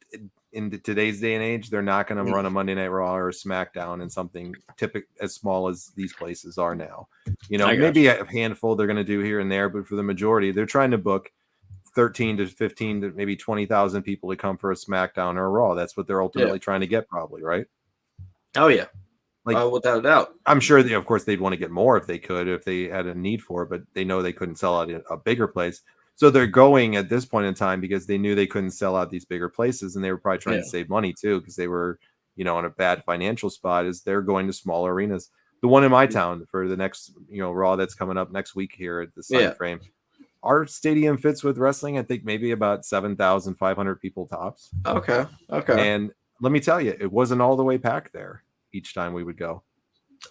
in today's day and age, they're not going to run a Monday Night Raw or a SmackDown in something typical as small as these places are now. You know, maybe a handful they're going to do here and there, but for the majority, they're trying to book 13 to 15 to maybe 20,000 people to come for a SmackDown or a Raw. That's what they're ultimately trying to get, probably, right? Oh yeah, like without a doubt. I'm sure of course they'd want to get more if they could, if they had a need for it, but they know they couldn't sell out a bigger place. So they're going at this point in time because they knew they couldn't sell out these bigger places, and they were probably trying to save money too, because they were, you know, in a bad financial spot. Is they're going to smaller arenas. The one in my town for the next, you know, Raw that's coming up next week here at the side frame. Our stadium fits with wrestling. I think maybe about 7,500 people tops. Okay. And let me tell you, it wasn't all the way packed there each time we would go.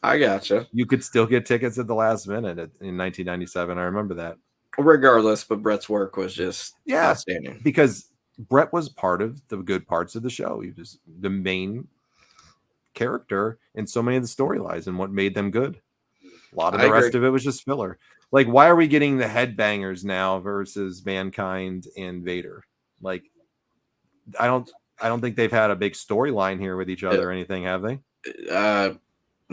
I gotcha. You could still get tickets at the last minute in 1997. I remember that. Regardless, but Bret's work was just outstanding. Because Bret was part of the good parts of the show. He was the main character in so many of the storylines and what made them good. A lot of the rest of it was just filler. Like, why are we getting the Headbangers now versus Mankind and Vader? Like, I don't think they've had a big storyline here with each other or anything, have they?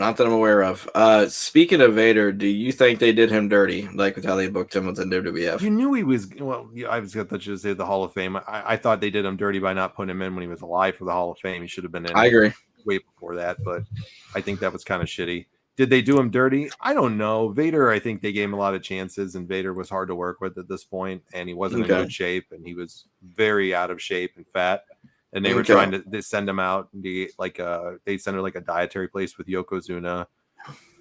Not that I'm aware of. Speaking of Vader, do you think they did him dirty, like with how they booked him within WWF? You knew he was, well, I was going to say the Hall of Fame. I thought they did him dirty by not putting him in when he was alive for the Hall of Fame. He should have been in. I agree. Way before that, but I think that was kind of shitty. Did they do him dirty? I don't know. Vader, I think they gave him a lot of chances, and Vader was hard to work with at this point, and he wasn't in good shape, and he was very out of shape and fat. And they were trying to send him out and they sent her like a dietary place with Yokozuna.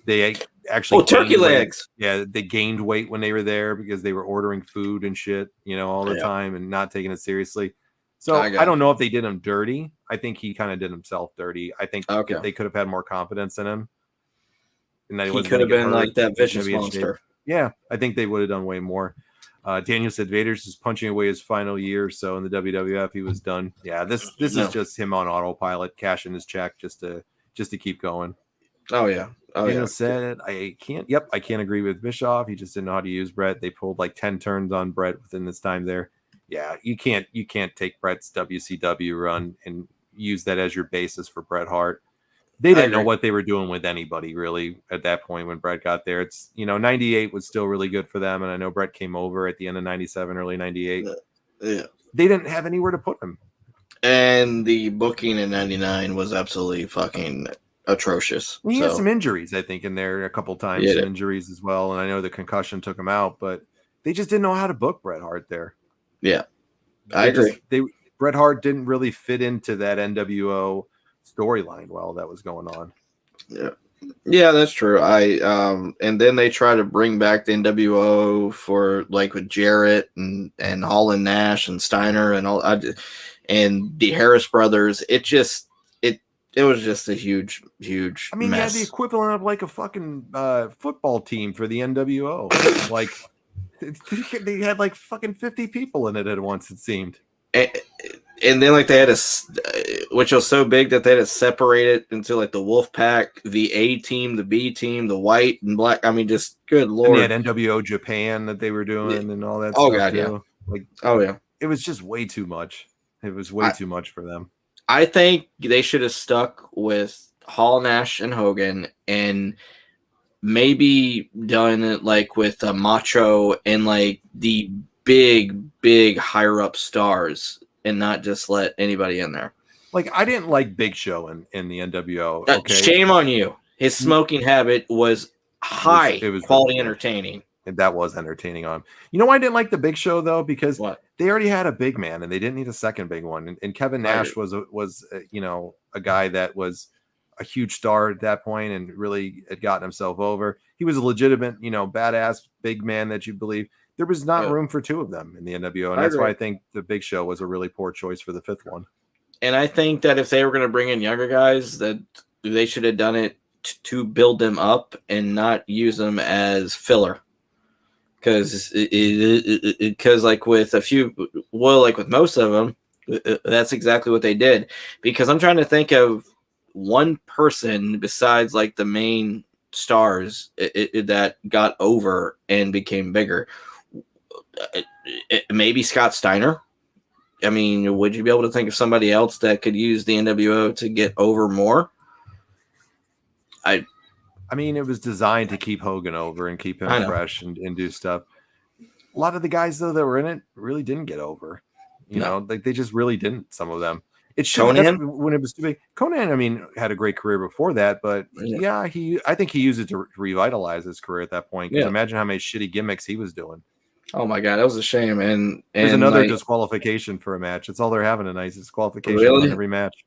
They actually turkey legs. Yeah, they gained weight when they were there because they were ordering food and shit, you know, all the time and not taking it seriously. So I don't know if they did him dirty. I think he kind of did himself dirty. I think if they could have had more confidence in him, and that he could have been like that vicious monster. Yeah, I think they would have done way more. Daniel said Vader's just punching away his final year, so in the WWF he was done. Yeah, this is just him on autopilot, cashing his check just to keep going. Oh yeah. Daniel said I can't agree with Bischoff. He just didn't know how to use Bret. They pulled like 10 turns on Bret within this time there. Yeah, you can't take Bret's WCW run and use that as your basis for Bret Hart. They didn't know what they were doing with anybody really at that point when Bret got there. It's, you know, 98 was still really good for them. And I know Bret came over at the end of 97, early 98. Yeah. They didn't have anywhere to put him. And the booking in 99 was absolutely fucking atrocious. He had some injuries, I think, in there a couple times, some injuries as well. And I know the concussion took him out, but they just didn't know how to book Bret Hart there. Yeah. I agree. Bret Hart didn't really fit into that NWO storyline while that was going on. Yeah, that's true. And then they try to bring back the NWO for like with Jarrett and Hall and Nash and Steiner and all, and the Harris brothers. It was just a huge I mean, mess. you had the equivalent of like a fucking football team for the NWO. Like they had like fucking 50 people in it at once, it seemed. And then like they had which was so big that they had to separate it into like the Wolf Pack, the A team, the B team, the white and black. I mean, just good Lord. And they had NWO Japan that they were doing and all that stuff. God, too. Yeah. Like, it was just way too much. It was way too much for them. I think they should have stuck with Hall, Nash, and Hogan, and maybe done it like with Macho and like the big higher up stars, and not just let anybody in there. Like, I didn't like Big Show in the NWO. Okay, shame on you. His smoking habit was high. It was quality entertaining. And that was entertaining on him. You know why I didn't like the Big Show though? Because they already had a big man and they didn't need a second big one. And Kevin Nash was you know, a guy that was a huge star at that point and really had gotten himself over. He was a legitimate, you know, badass big man that you believe. There was not room for two of them in the NWO. And that's why I think the Big Show was a really poor choice for the fifth one. And I think that if they were going to bring in younger guys, that they should have done it to build them up and not use them as filler. Because like with a few, well, like with most of them, that's exactly what they did. Because I'm trying to think of one person besides like the main stars that got over and became bigger. Maybe Scott Steiner. I mean, would you be able to think of somebody else that could use the NWO to get over more? I mean, it was designed to keep Hogan over and keep I him know. fresh and do stuff. A lot of the guys though that were in it really didn't get over. You know, like they just really didn't. Some of them. It should. That's when it was too big. Conan, I mean, had a great career before that, but yeah, I think he used it to revitalize his career at that point. Because imagine how many shitty gimmicks he was doing. Oh my god, that was a shame. And there's another disqualification for a match. That's all they're having tonight. Is disqualification in every match.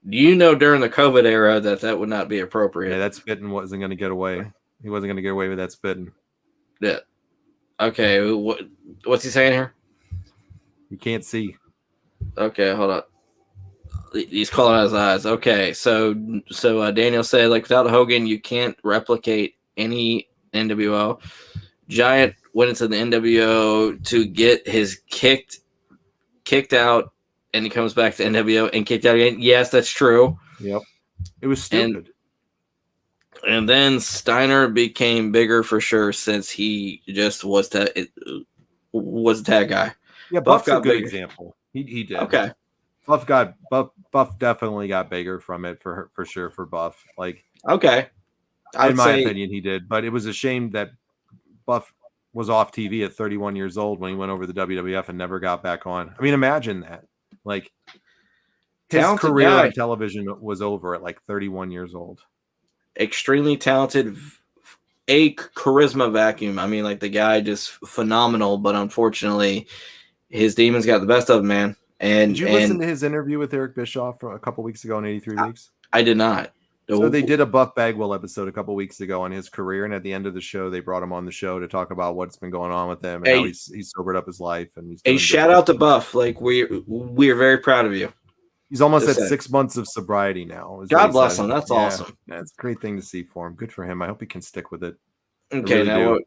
You know, during the COVID era, that would not be appropriate. Yeah, that spitting wasn't going to get away. He wasn't going to get away with that spitting. Yeah. Okay. What's he saying here? You can't see. Okay, hold on. He's calling out his eyes. Okay, so Daniel said, like, without Hogan, you can't replicate any NWO. Giant went into the NWO to get his kicked out, and he comes back to NWO and kicked out again. Yes, that's true. Yep. It was stupid. And then Steiner became bigger for sure since he just was a tag guy. Yeah, Buff's a good example. He did. Okay. Buff definitely got bigger from it for sure for Buff. Like, okay. In my opinion, he did. But it was a shame that Buff was off TV at 31 years old when he went over the WWF and never got back on. I mean, imagine that. Like, his career on television was over at like 31 years old. Extremely talented, a charisma vacuum. I mean, like, the guy just phenomenal, but unfortunately, his demons got the best of him, man. And did you listen to his interview with Eric Bischoff from a couple weeks ago in 83 Weeks? I did not. So they did a Buff Bagwell episode a couple weeks ago on his career, and at the end of the show, they brought him on the show to talk about what's been going on with him and how he's sobered up his life. And he's a shout out to Buff. Like, we're very proud of you. He's almost at 6 months of sobriety now. God bless him. That's awesome. Yeah, it's a great thing to see for him. Good for him. I hope he can stick with it. Okay, now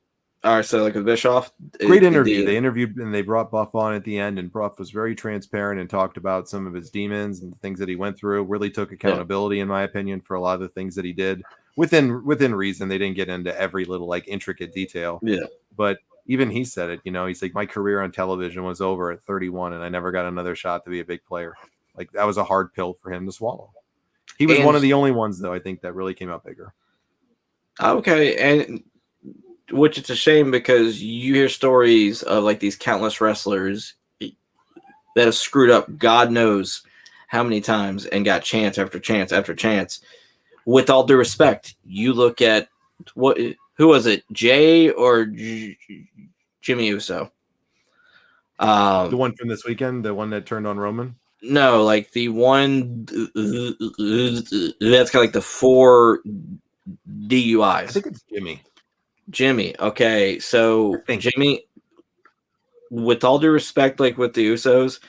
all right, so like with Bischoff, great interview. They interviewed and they brought Buff on at the end, and Buff was very transparent and talked about some of his demons and the things that he went through. Really took accountability, in my opinion, for a lot of the things that he did within reason. They didn't get into every little like intricate detail. Yeah, but even he said it. You know, he's like, my career on television was over at 31, and I never got another shot to be a big player. Like, that was a hard pill for him to swallow. He was one of the only ones, though, I think, that really came out bigger. Okay, and which it's a shame because you hear stories of like these countless wrestlers that have screwed up God knows how many times and got chance after chance after chance. With all due respect, you look at who was it, Jay or Jimmy Uso? The one from this weekend, the one that turned on Roman? No, like the one that's got like the 4 DUIs. I think it's Jimmy. Okay, so Jimmy, with all due respect, like with the Usos,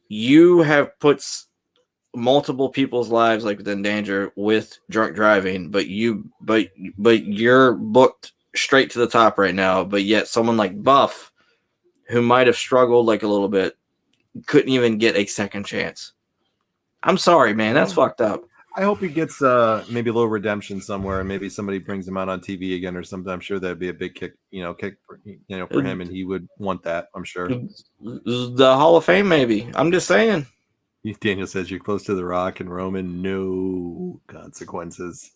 you have put multiple people's lives like in danger with drunk driving, but you're booked straight to the top right now. But yet someone like Buff, who might have struggled like a little bit, couldn't even get a second chance. I'm sorry, man. That's fucked up. I hope he gets maybe a little redemption somewhere, and maybe somebody brings him out on TV again or something. I'm sure that'd be a big kick for him, and he would want that. I'm sure. The Hall of Fame, maybe. I'm just saying. Daniel says you're close to The Rock and Roman. No consequences.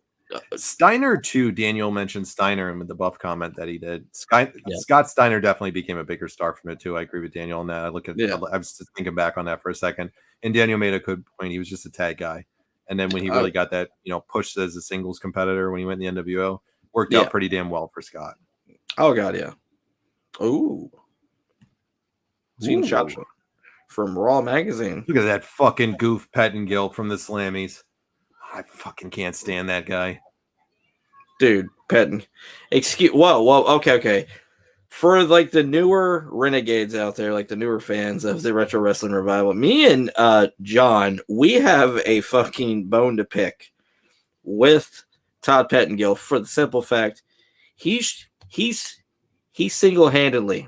Steiner too. Daniel mentioned Steiner and with the Buff comment that he did. Scott Steiner definitely became a bigger star from it too. I agree with Daniel on that. I was just thinking back on that for a second, and Daniel made a good point. He was just a tag guy. And then when he really got that, pushed as a singles competitor when he went in the NWO, worked out pretty damn well for Scott. Oh God, yeah. Ooh. Screenshot from Raw magazine. Look at that fucking goof Pettingill from the Slammies. I fucking can't stand that guy, dude. Okay. For like the newer renegades out there, like the newer fans of the Retro Wrestling Revival, me and John, we have a fucking bone to pick with Todd Pettingill for the simple fact he single-handedly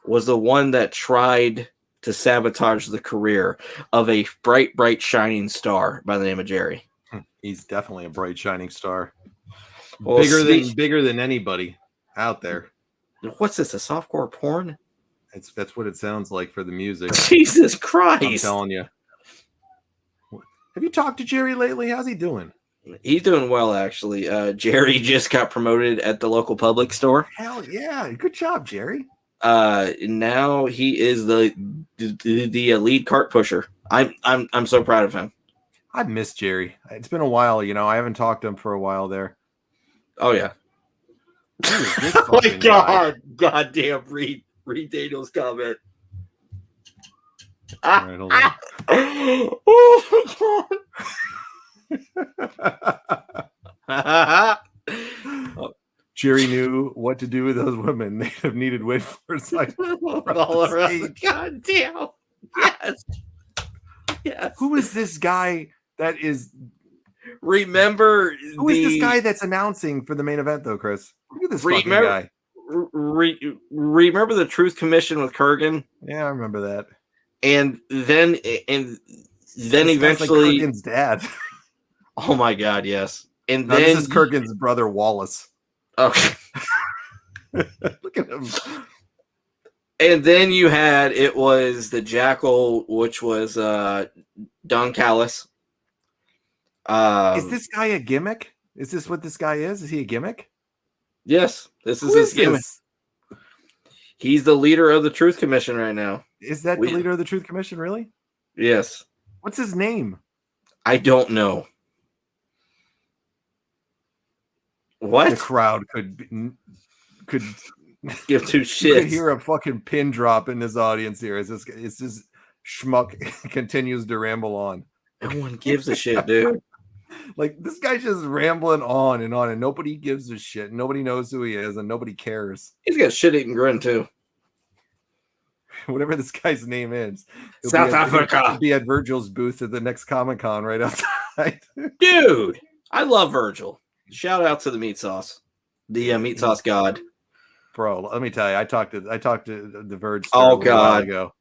was the one that tried to sabotage the career of a bright, shining star by the name of Jerry. He's definitely a bright, shining star. Well, bigger than anybody out there. What's this? A softcore porn? That's what it sounds like for the music. Jesus I'm Christ. telling you. Have you talked to Jerry lately? How's he doing? He's doing well, actually. Jerry just got promoted at the local public store. Hell yeah. Good job, Jerry. Now he is the lead cart pusher. I'm so proud of him. I miss Jerry. It's been a while, you know. I haven't talked to him for a while there. Oh yeah. Who is this Oh my fucking guy? God damn, read Daniel's comment. All right, hold on. Oh my God. Jerry knew what to do with those women. They'd have needed Whitford's like All around. God damn. Yes. Yes. Who is this guy that is? Remember Who is this guy that's announcing for the main event, though, Chris? Look at this fucking guy. Remember the Truth Commission with Kurgan? Yeah, I remember that. And then This eventually, like Kurgan's dad. oh my God, yes. And No, then this is Kurgan's brother, Wallace. okay. Look at him. And then it was the Jackal, which was Don Callis. Is this guy a gimmick? Is this what this guy is? Is he a gimmick? Yes, this is Who his is gimmick. this? He's the leader of the Truth Commission right now. Is that the leader of the Truth Commission, really? Yes. What's his name? I don't know. What? The crowd could Give two you could shits. hear a fucking pin drop in this audience here as this schmuck continues to ramble on. No one gives a shit, dude. Like, this guy's just rambling on, and nobody gives a shit. Nobody knows who he is, and nobody cares. He's got shit-eating grin, too. Whatever this guy's name is. South Africa. He'll be at Virgil's booth at the next Comic-Con right outside. Dude, I love Virgil. Shout out to the meat sauce. The meat sauce god. Bro, let me tell you, I talked to the Verge Oh, a little while God. ago.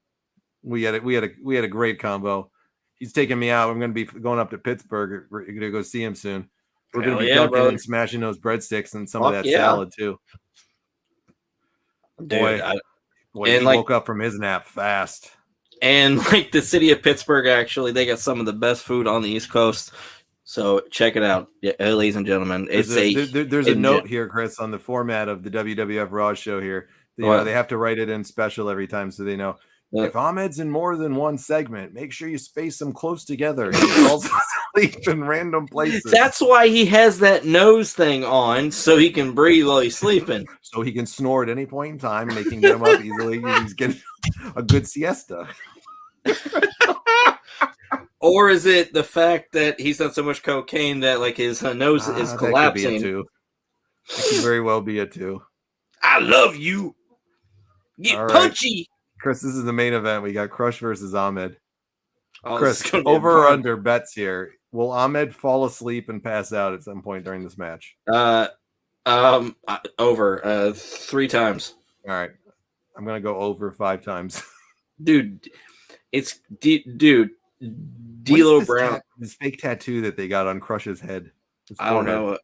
We had a great combo. He's taking me out. I'm going to be going up to Pittsburgh. We're going to go see him soon. We're going to be cooking and smashing those breadsticks and some of that salad too. Dude, Boy, he woke up from his nap fast. And like the city of Pittsburgh, actually, they got some of the best food on the East Coast. So check it out, ladies and gentlemen. There's a note here, Chris, on the format of the WWF Raw show here. They have to write it in special every time so they know. If Ahmed's in more than one segment, make sure you space them close together. He falls asleep in random places. That's why he has that nose thing on, so he can breathe while he's sleeping. So he can snore at any point in time, and they can get him up easily. He's getting a good siesta. Or is it the fact that he's done so much cocaine that like his nose is collapsing? That could very well be it too. I love you. Get punchy. Chris, this is the main event. We got Crush versus Ahmed. Oh, Chris, over or under bets here. Will Ahmed fall asleep and pass out at some point during this match? Over 3 times. All right. I'm going to go over 5 times. Dude, D'Lo Brown. This fake tattoo that they got on Crush's head. I don't know.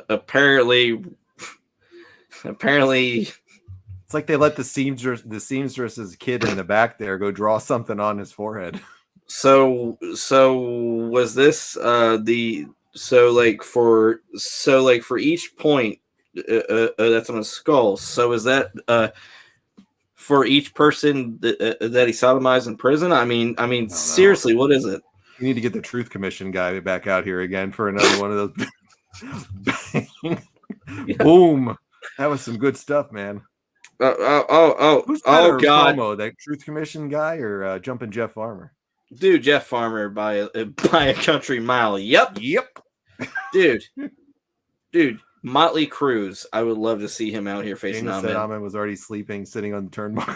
Apparently, it's like they let the seamstress's kid in the back there go draw something on his forehead. So was this for each point that's on a skull? So is that for each person that he sodomized in prison? I mean, seriously, what is it? You need to get the Truth Commission guy back out here again for another one of those. Boom! That was some good stuff, man. Who's better, God! promo, that Truth Commission guy or Jumpin' Jeff Farmer? Dude, Jeff Farmer by a country mile. Yep. Dude, Motley Crue. I would love to see him out here facing Ahmed. Ahmed was already sleeping, sitting on the turnbuckle.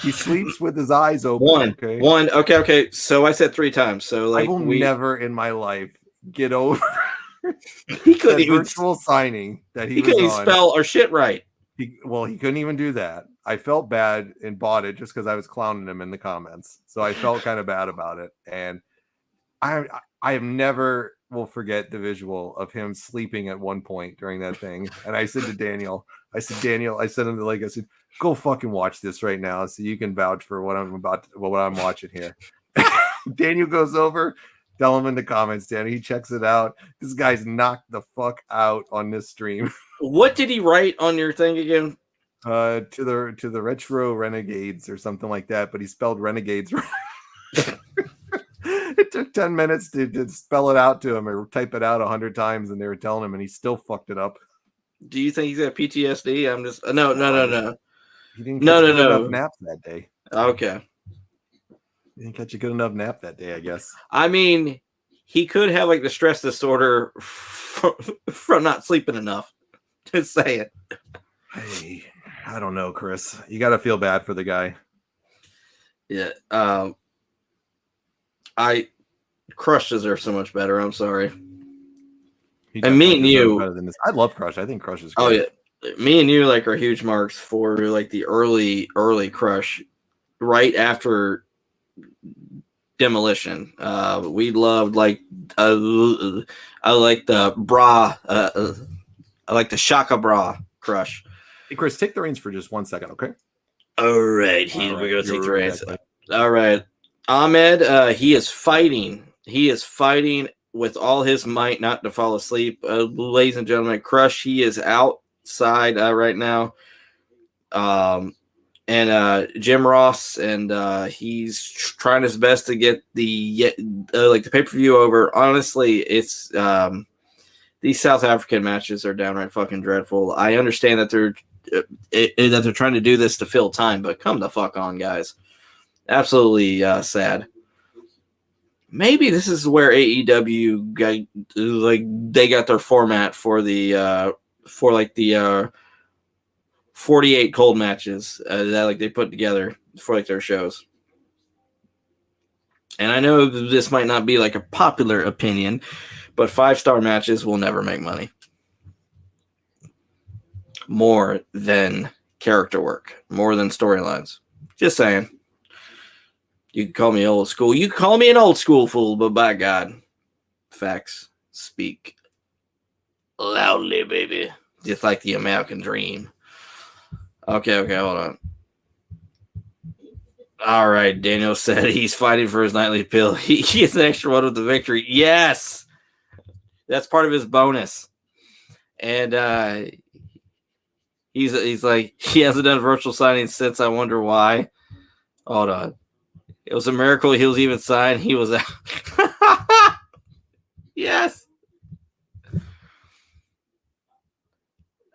He sleeps with his eyes open. Okay. So I said 3 times. So like, I will never in my life get over. He couldn't even virtual signing that he couldn't even spell our shit right. He couldn't even do that. I felt bad and bought it just because I was clowning him in the comments. So I felt kind of bad about it. And I have never will forget the visual of him sleeping at one point during that thing. And I said to Daniel, I said, go fucking watch this right now so you can vouch for what I'm watching here. Daniel goes over, tell him in the comments, Danny. He checks it out. This guy's knocked the fuck out on this stream. What did he write on your thing again? To the Retro Renegades or something like that, but he spelled Renegades wrong. It took 10 minutes to spell it out to him or type it out 100 times, and they were telling him, and he still fucked it up. Do you think he's got PTSD? I'm just no. He didn't catch a good enough nap that day. Okay. He didn't catch a good enough nap that day, I guess. I mean, he could have like the stress disorder from not sleeping enough. Just say it. Hey, I don't know, Chris. You got to feel bad for the guy. Yeah. Crush deserves so much better. I'm sorry. And me and you, better than this. I love Crush. I think Crush is great. Oh yeah, me and you like are huge marks for like the early Crush, right after Demolition. We loved like I like the bra. I like the Shaka bra Crush. Hey, Chris, take the reins for just 1 second, okay? All right, we're gonna take the reins. All right, Ahmed. He is fighting. He is fighting with all his might not to fall asleep. Ladies and gentlemen, Crush, he is outside right now. And Jim Ross, and he's trying his best to get the pay-per-view over. Honestly, it's these South African matches are downright fucking dreadful. I understand that they're trying to do this to fill time, but come the fuck on, guys. Absolutely sad. Maybe this is where AEW they got their format for the 48 cold matches that they put together for their shows. And I know this might not be a popular opinion, but 5-star matches will never make money. More than character work, more than storylines. Just saying. You can call me old school. You can call me an old school fool, but by God, facts speak loudly, baby. Just like the American dream. Okay, hold on. All right, Daniel said he's fighting for his nightly pill. He gets an extra one with the victory. Yes! That's part of his bonus. And he's like, he hasn't done virtual signings since. I wonder why. Hold on. It was a miracle he was even signed. He was out. Yes.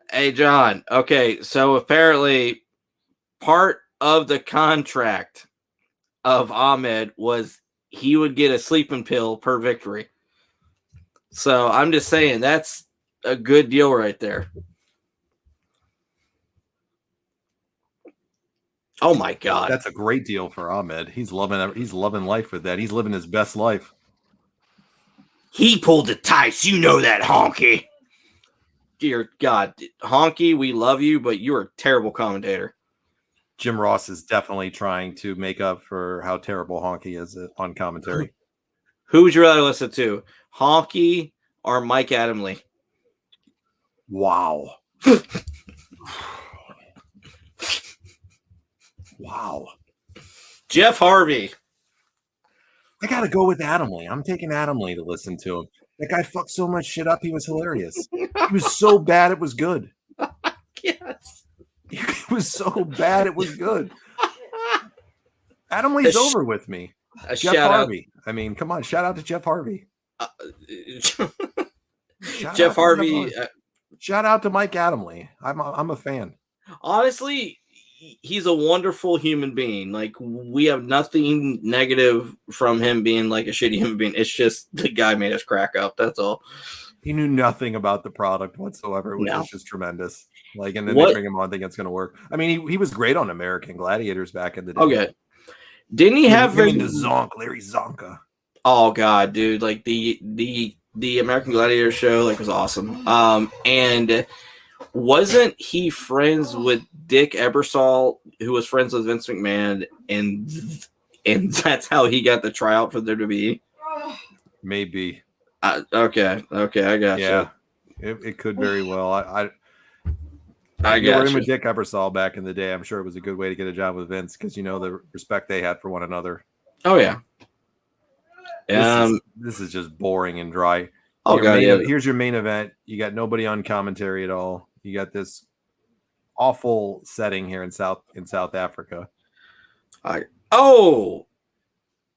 Hey, John. Okay, so apparently part of the contract of Ahmed was he would get a sleeping pill per victory. So I'm just saying that's a good deal right there. Oh my God, that's a great deal for Ahmed. He's loving life with that. He's living his best life. He pulled the tights. You know that, Honky. Dear God, Honky, we love you, but you're a terrible commentator. Jim Ross is definitely trying to make up for how terrible Honky is on commentary. Who would you rather listen to, Honky or Mike Adamle? Wow. Wow. Jeff Harvey. I got to go with Adamle. I'm taking Adamle to listen to him. That guy fucked so much shit up. He was hilarious. He was so bad it was good. Yes. He was so bad it was good. Adamle's over with me. Jeff Harvey. I mean, come on. Shout out to Jeff Harvey. Jeff Harvey. Shout out to Mike Adamle. I'm a fan. Honestly, he's a wonderful human being. We have nothing negative from him being a shitty human being. It's just the guy made us crack up. That's all. He knew nothing about the product whatsoever, which was just tremendous. And then they bring him on, think it's going to work. I mean, he was great on American Gladiators back in the day. Okay. Didn't he have him in the Zonk, Larry Zonka? Oh God, dude! The American Gladiator show was awesome. And wasn't he friends with Dick Ebersol, who was friends with Vince McMahon, and that's how he got the tryout for the WWE? Maybe. Okay, I got Yeah, it could very well. I you were got in you. with Dick Ebersol back in the day. I'm sure it was a good way to get a job with Vince because the respect they had for one another. Oh yeah. This is just boring and dry. Oh god, yeah. Here's your main event. You got nobody on commentary at all. You got this awful setting here in South Africa. Oh,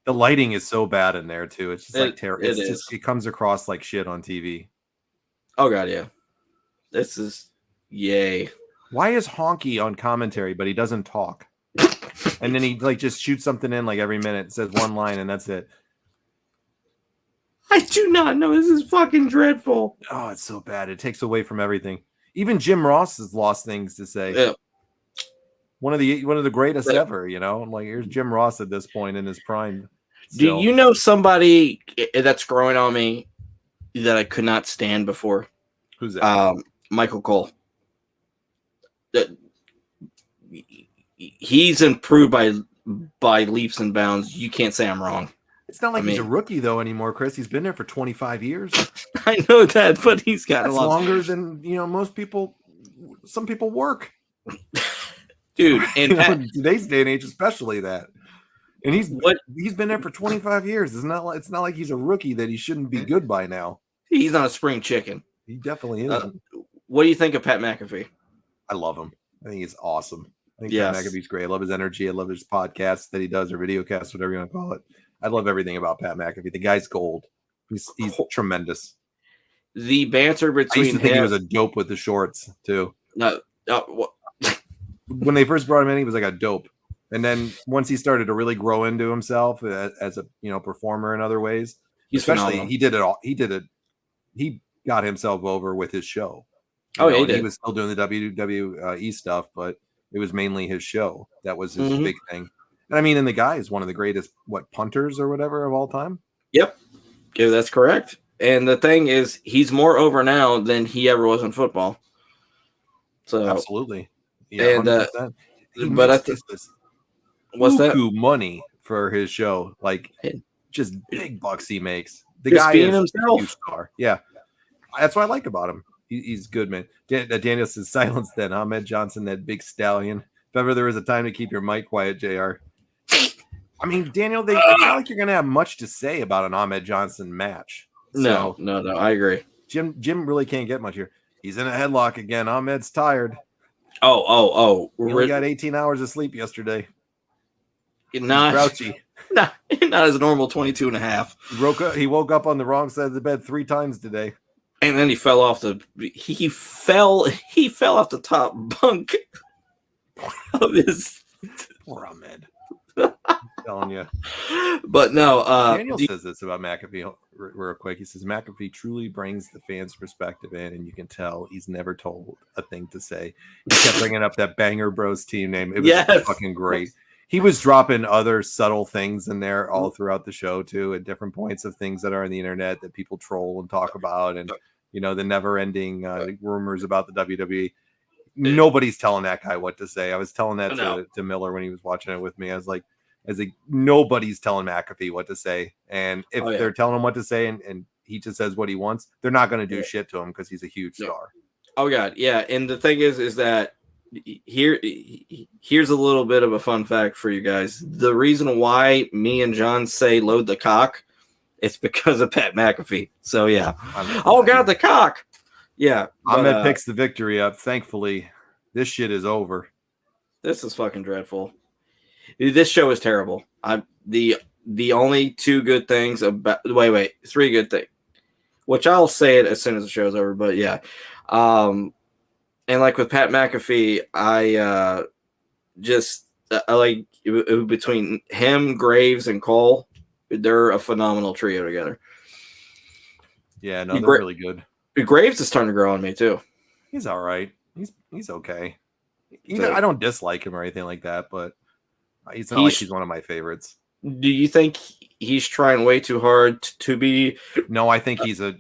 the lighting is so bad in there too. It's just like terrible. It comes across like shit on TV. Oh god, yeah. This is yay. Why is Honky on commentary but he doesn't talk? And then he like just shoots something in like every minute, says one line, and that's it. I do not know. This is fucking dreadful. Oh, it's so bad. It takes away from everything. Even Jim Ross has lost things to say. Yeah. One of the greatest ever, I'm like, here's Jim Ross at this point in his prime. Do you know somebody that's growing on me that I could not stand before? Who's that? Michael Cole. He's improved by leaps and bounds. You can't say I'm wrong. It's not like he's a rookie though anymore, Chris. He's been there for 25 years. I know that, but he's got a lot longer than most people. Some people work, dude. And today's day and age, especially that. And he's been there for 25 years. It's not like he's a rookie that he shouldn't be good by now. He's not a spring chicken. He definitely is. What do you think of Pat McAfee? I love him. I think he's awesome. I think Pat McAfee's great. I love his energy. I love his podcasts that he does, or video casts, whatever you want to call it. I love everything about Pat McAfee. The guy's gold. He's tremendous. The banter between I used to think he was a dope with the shorts too. When they first brought him in, he was like a dope. And then once he started to really grow into himself as a performer in other ways, phenomenal. He did it all. He got himself over with his show. He was still doing the WWE stuff, but it was mainly his show. That was his big thing. And I mean, and the guy is one of the greatest, punters or whatever of all time? Yep. Yeah, that's correct. And the thing is, he's more over now than he ever was in football. So absolutely. Yeah, and what's that? Money for his show. Like just big bucks he makes. The just guy being is himself. A huge star. Yeah. That's what I like about him. He's good, man. Daniel says silence then. Ahmed Johnson, that big stallion. If ever there was a time to keep your mic quiet, JR. I mean, Daniel, it's not like you're going to have much to say about an Ahmed Johnson match. No, I agree. Jim really can't get much here. He's in a headlock again. Ahmed's tired. Oh. He only got 18 hours of sleep yesterday. Not grouchy. Not his normal 22 and a half. He woke up on the wrong side of the bed 3 times today. And then he fell off he fell off the top bunk of his poor Ahmed. I'm telling you. But no, Daniel says this about McAfee real quick. He says McAfee truly brings the fans' perspective in, and you can tell he's never told a thing to say. He kept bringing up that Banger Bros team name. It was fucking great. He was dropping other subtle things in there all throughout the show too, at different points of things that are on the internet that people troll and talk about, and the never-ending rumors about the WWE. Nobody's telling that guy what to say. I was telling that to Miller when he was watching it with me. I was like, nobody's telling McAfee what to say. And if they're telling him what to say and he just says what he wants, they're not going to do shit to him because he's a huge star. Oh, God. Yeah. And the thing is that here's a little bit of a fun fact for you guys. The reason why me and John say load the cock, it's because of Pat McAfee. So, yeah. Oh, God, the cock. Yeah. Ahmed picks the victory up. Thankfully, this shit is over. This is fucking dreadful. This show is terrible. The only 2 good things about 3 good things, which I'll say it as soon as the show's over. But yeah, and like with Pat McAfee, I like between him, Graves, and Cole, they're a phenomenal trio together. Yeah, no, they're really good. Graves is starting to grow on me too. He's all right. He's okay. I don't dislike him or anything like that, but it's not like he's one of my favorites. Do you think he's trying way too hard to be? No, I think he's an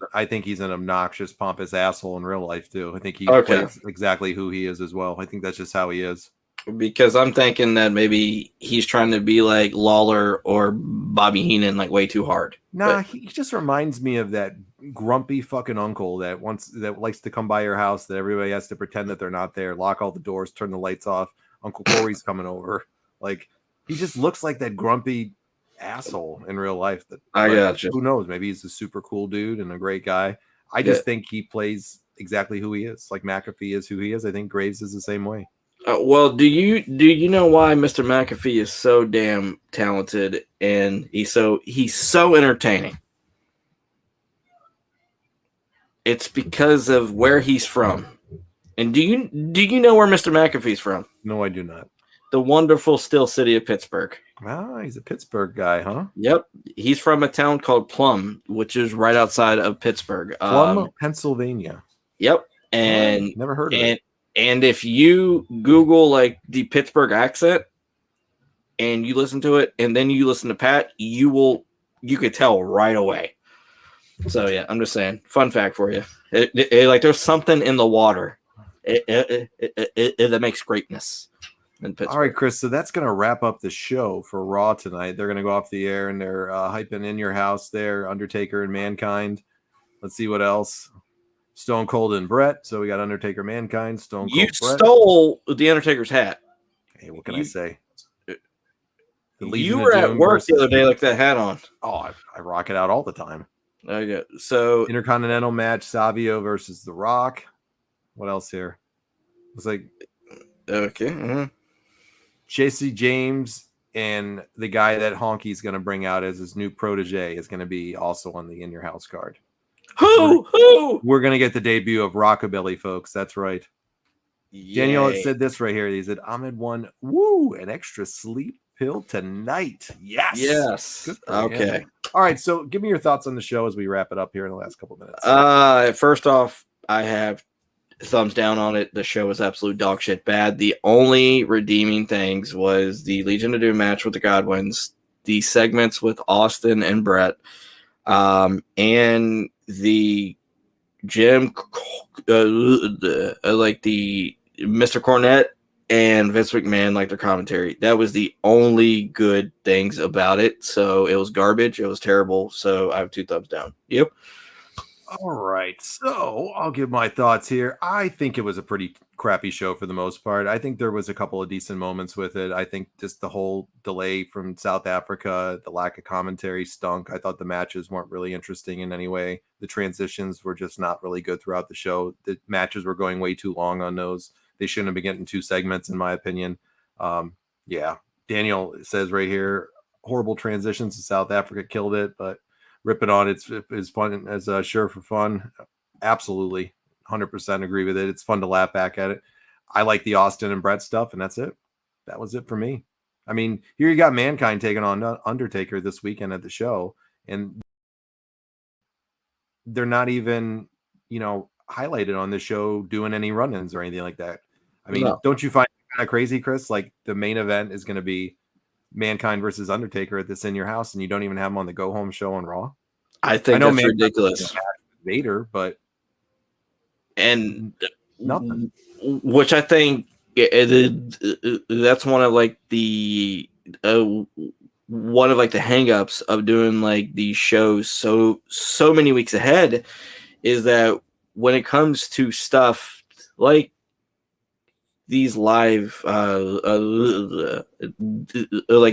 obnoxious, pompous asshole in real life too. I think he plays exactly who he is as well. I think that's just how he is. Because I'm thinking that maybe he's trying to be like Lawler or Bobby Heenan, like way too hard. Nah, he just reminds me of that grumpy fucking uncle that likes to come by your house that everybody has to pretend that they're not there, lock all the doors, turn the lights off. Uncle Corey's coming over. Like, he just looks like that grumpy asshole in real life. I gotcha. Who knows? Maybe he's a super cool dude and a great guy. I just think he plays exactly who he is. Like McAfee is who he is. I think Graves is the same way. Well, do you know why Mr. McAfee is so damn talented and he's so entertaining? It's because of where he's from. And do you know where Mr. McAfee's from? No, I do not. The wonderful still city of Pittsburgh. Ah, he's a Pittsburgh guy, huh? Yep. He's from a town called Plum, which is right outside of Pittsburgh. Plum, Pennsylvania. Yep. And never heard of it. And if you Google like the Pittsburgh accent and you listen to it and then you listen to Pat, you could tell right away. So yeah, I'm just saying, fun fact for you. Like there's something in the water that makes greatness in Pittsburgh. All right, Chris. So that's going to wrap up the show for Raw tonight. They're going to go off the air and they're hyping In Your House there, Undertaker and Mankind. Let's see what else. Stone Cold and Bret. So we got Undertaker, Mankind, Stone Cold. You Bret. stole the Undertaker's hat. Hey, what can I say? You were at work the other day like that hat on. Oh, I rock it out all the time. Okay, so Intercontinental match: Savio versus The Rock. What else here? It's like okay. Jesse James and the guy that Honky's going to bring out as his new protege is going to be also on the In Your House card. Who? We're going to get the debut of Rockabilly, folks. That's right. Yay. Daniel said this right here. He said, Ahmed won, an extra sleep pill tonight. Yes. Good okay. Him. All right. So give me your thoughts on the show as we wrap it up here in the last couple of minutes. First off, I have thumbs down on it. The show was absolute dog shit bad. The only redeeming things was the Legion of Doom match with the Godwins, the segments with Austin and Bret, and the Jim, like the Mr. Cornette and Vince McMahon, like their commentary. That was the only good things about it. So it was garbage. It was terrible. So I have 2 thumbs down. Yep. All right. So I'll give my thoughts here. I think it was a pretty crappy show for the most part. I think there was a couple of decent moments with it. I think just the whole delay from South Africa, the lack of commentary stunk. I thought the matches weren't really interesting in any way. The transitions were just not really good throughout the show. The matches were going way too long on those. They shouldn't have been getting 2 segments, in my opinion. Yeah. Daniel says right here, horrible transitions to South Africa killed it, but rip it on. It's fun as sure for fun. Absolutely. 100% agree with it. It's fun to laugh back at it. I like the Austin and Bret stuff, and that's it. That was it for me. I mean, here you got Mankind taking on Undertaker this weekend at the show, and they're not even, highlighted on the show doing any run-ins or anything like that. I mean, Don't you find it kind of crazy, Chris? Like the main event is going to be Mankind versus Undertaker at this In Your House, and you don't even have him on the Go Home show on Raw. I think that's ridiculous. Vader, but and nothing. Which I think that's one of like the hang-ups of doing like these shows so many weeks ahead is that when it comes to stuff like these live like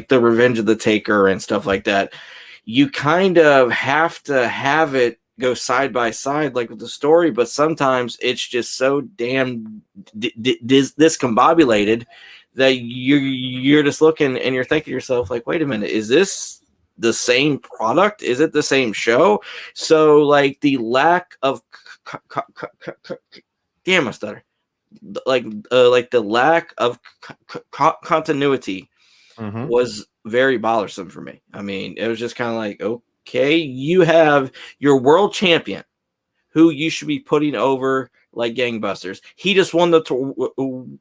the Revenge of the Taker and stuff like that, you kind of have to have it go side by side like with the story, but sometimes it's just so damn discombobulated that you're just looking and you're thinking to yourself like, wait a minute, is this the same product? Is it the same show? So like the lack of damn, I stutter. Like the lack of continuity was very bothersome for me. I mean, it was just kind of like, okay, you have your world champion who you should be putting over like gangbusters. He just won the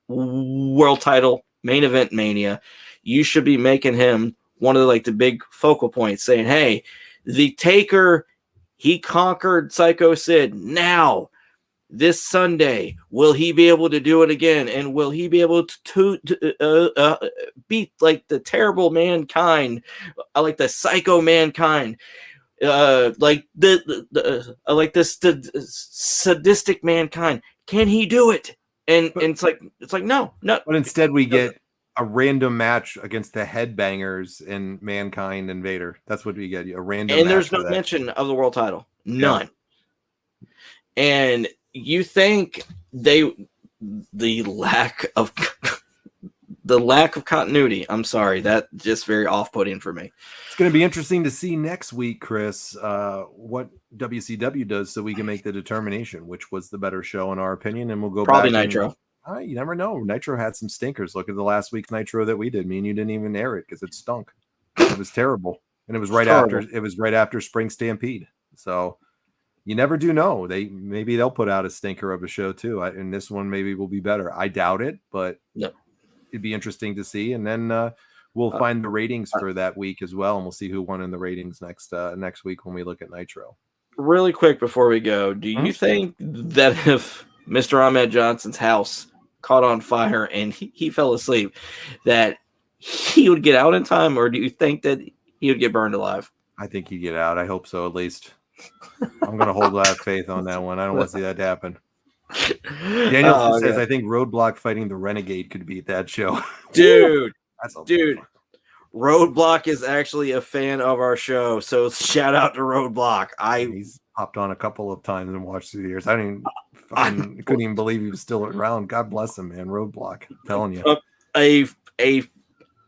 world title, main event Mania. You should be making him one of the big focal points, saying, hey, the Taker, he conquered Psycho Sid. Now this Sunday. Will he be able to do it again? And will he be able to beat like the terrible Mankind, like the psycho Mankind, like the sadistic Mankind? Can he do it? And it's like no. But instead we get a random match against the Headbangers and Mankind and Vader. That's what we get. A random and match there's for no that. mention of the world title. None. Yeah. And you think the lack of continuity. I'm sorry, that just very off-putting for me. It's going to be interesting to see next week, Chris, what WCW does, so we can make the determination which was the better show in our opinion, and we'll go probably back Nitro. You never know. Nitro had some stinkers. Look at the last week's Nitro that we did. Me and you didn't even air it because it stunk. It was terrible, and it was right after Spring Stampede. So you never do know. Maybe they'll put out a stinker of a show too, and this one maybe will be better. I doubt it, but it'd be interesting to see. And then we'll find the ratings for that week as well, and we'll see who won in the ratings next week when we look at Nitro. Really quick before we go, do you think that if Mr. Ahmed Johnson's house caught on fire and he fell asleep, that he would get out in time, or do you think that he would get burned alive? I think he'd get out. I hope so, at least. I'm going to hold that faith on that one. I don't want to see that happen. Daniel says, I think Roadblock fighting the Renegade could beat that show. Dude, Roadblock is actually a fan of our show, so shout out to Roadblock. He's hopped on a couple of times and watched through the years. I couldn't even believe he was still around. God bless him, man. Roadblock, I'm telling you.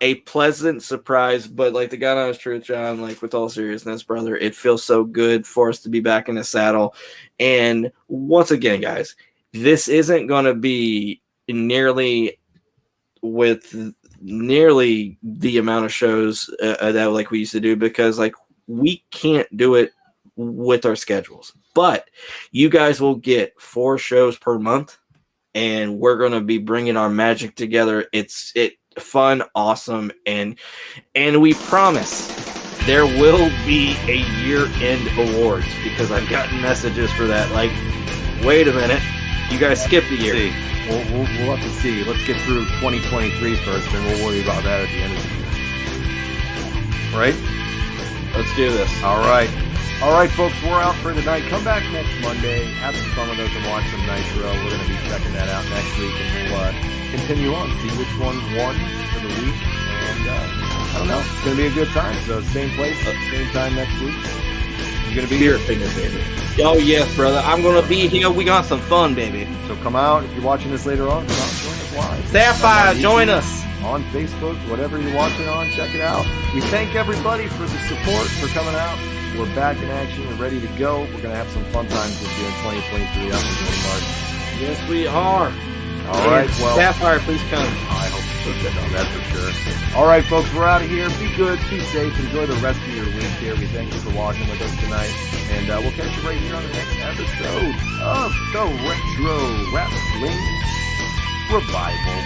A pleasant surprise, but like the God honest truth, John, like with all seriousness, brother, it feels so good for us to be back in the saddle. And once again, guys, this isn't going to be nearly the amount of shows that like we used to do, because like we can't do it with our schedules. But you guys will get 4 shows per month, and we're going to be bringing our magic together. It's fun, awesome, and we promise there will be a year-end awards, because I've gotten messages for that. Like, wait a minute, you guys skipped a year. We'll have to see. Let's get through 2023 first, and we'll worry about that at the end of the year. Right? Let's do this. All right, folks, we're out for tonight. Come back next Monday. Have some fun with us and watch some Nitro. We're going to be checking that out next week, and we'll continue on, see which one won for the week. And I don't know. It's going to be a good time. So same place, same time next week. You're going to be here. Oh, yes, brother. I'm going to be here. We got some fun, baby. So come out. If you're watching this later on, come out and join us live. Sapphire, join us. On Facebook, whatever you're watching on, check it out. We thank everybody for the support, for coming out. We're back in action and ready to go. We're going to have some fun times this year in 2023 up until March. Yes, we are. All right. Well, Sapphire, please come. I hope so. No, that's for sure. All right, folks, we're out of here. Be good. Be safe. Enjoy the rest of your week here. We thank you for watching with us tonight. And we'll catch you right here on the next episode of the Retro Wrestling Revival.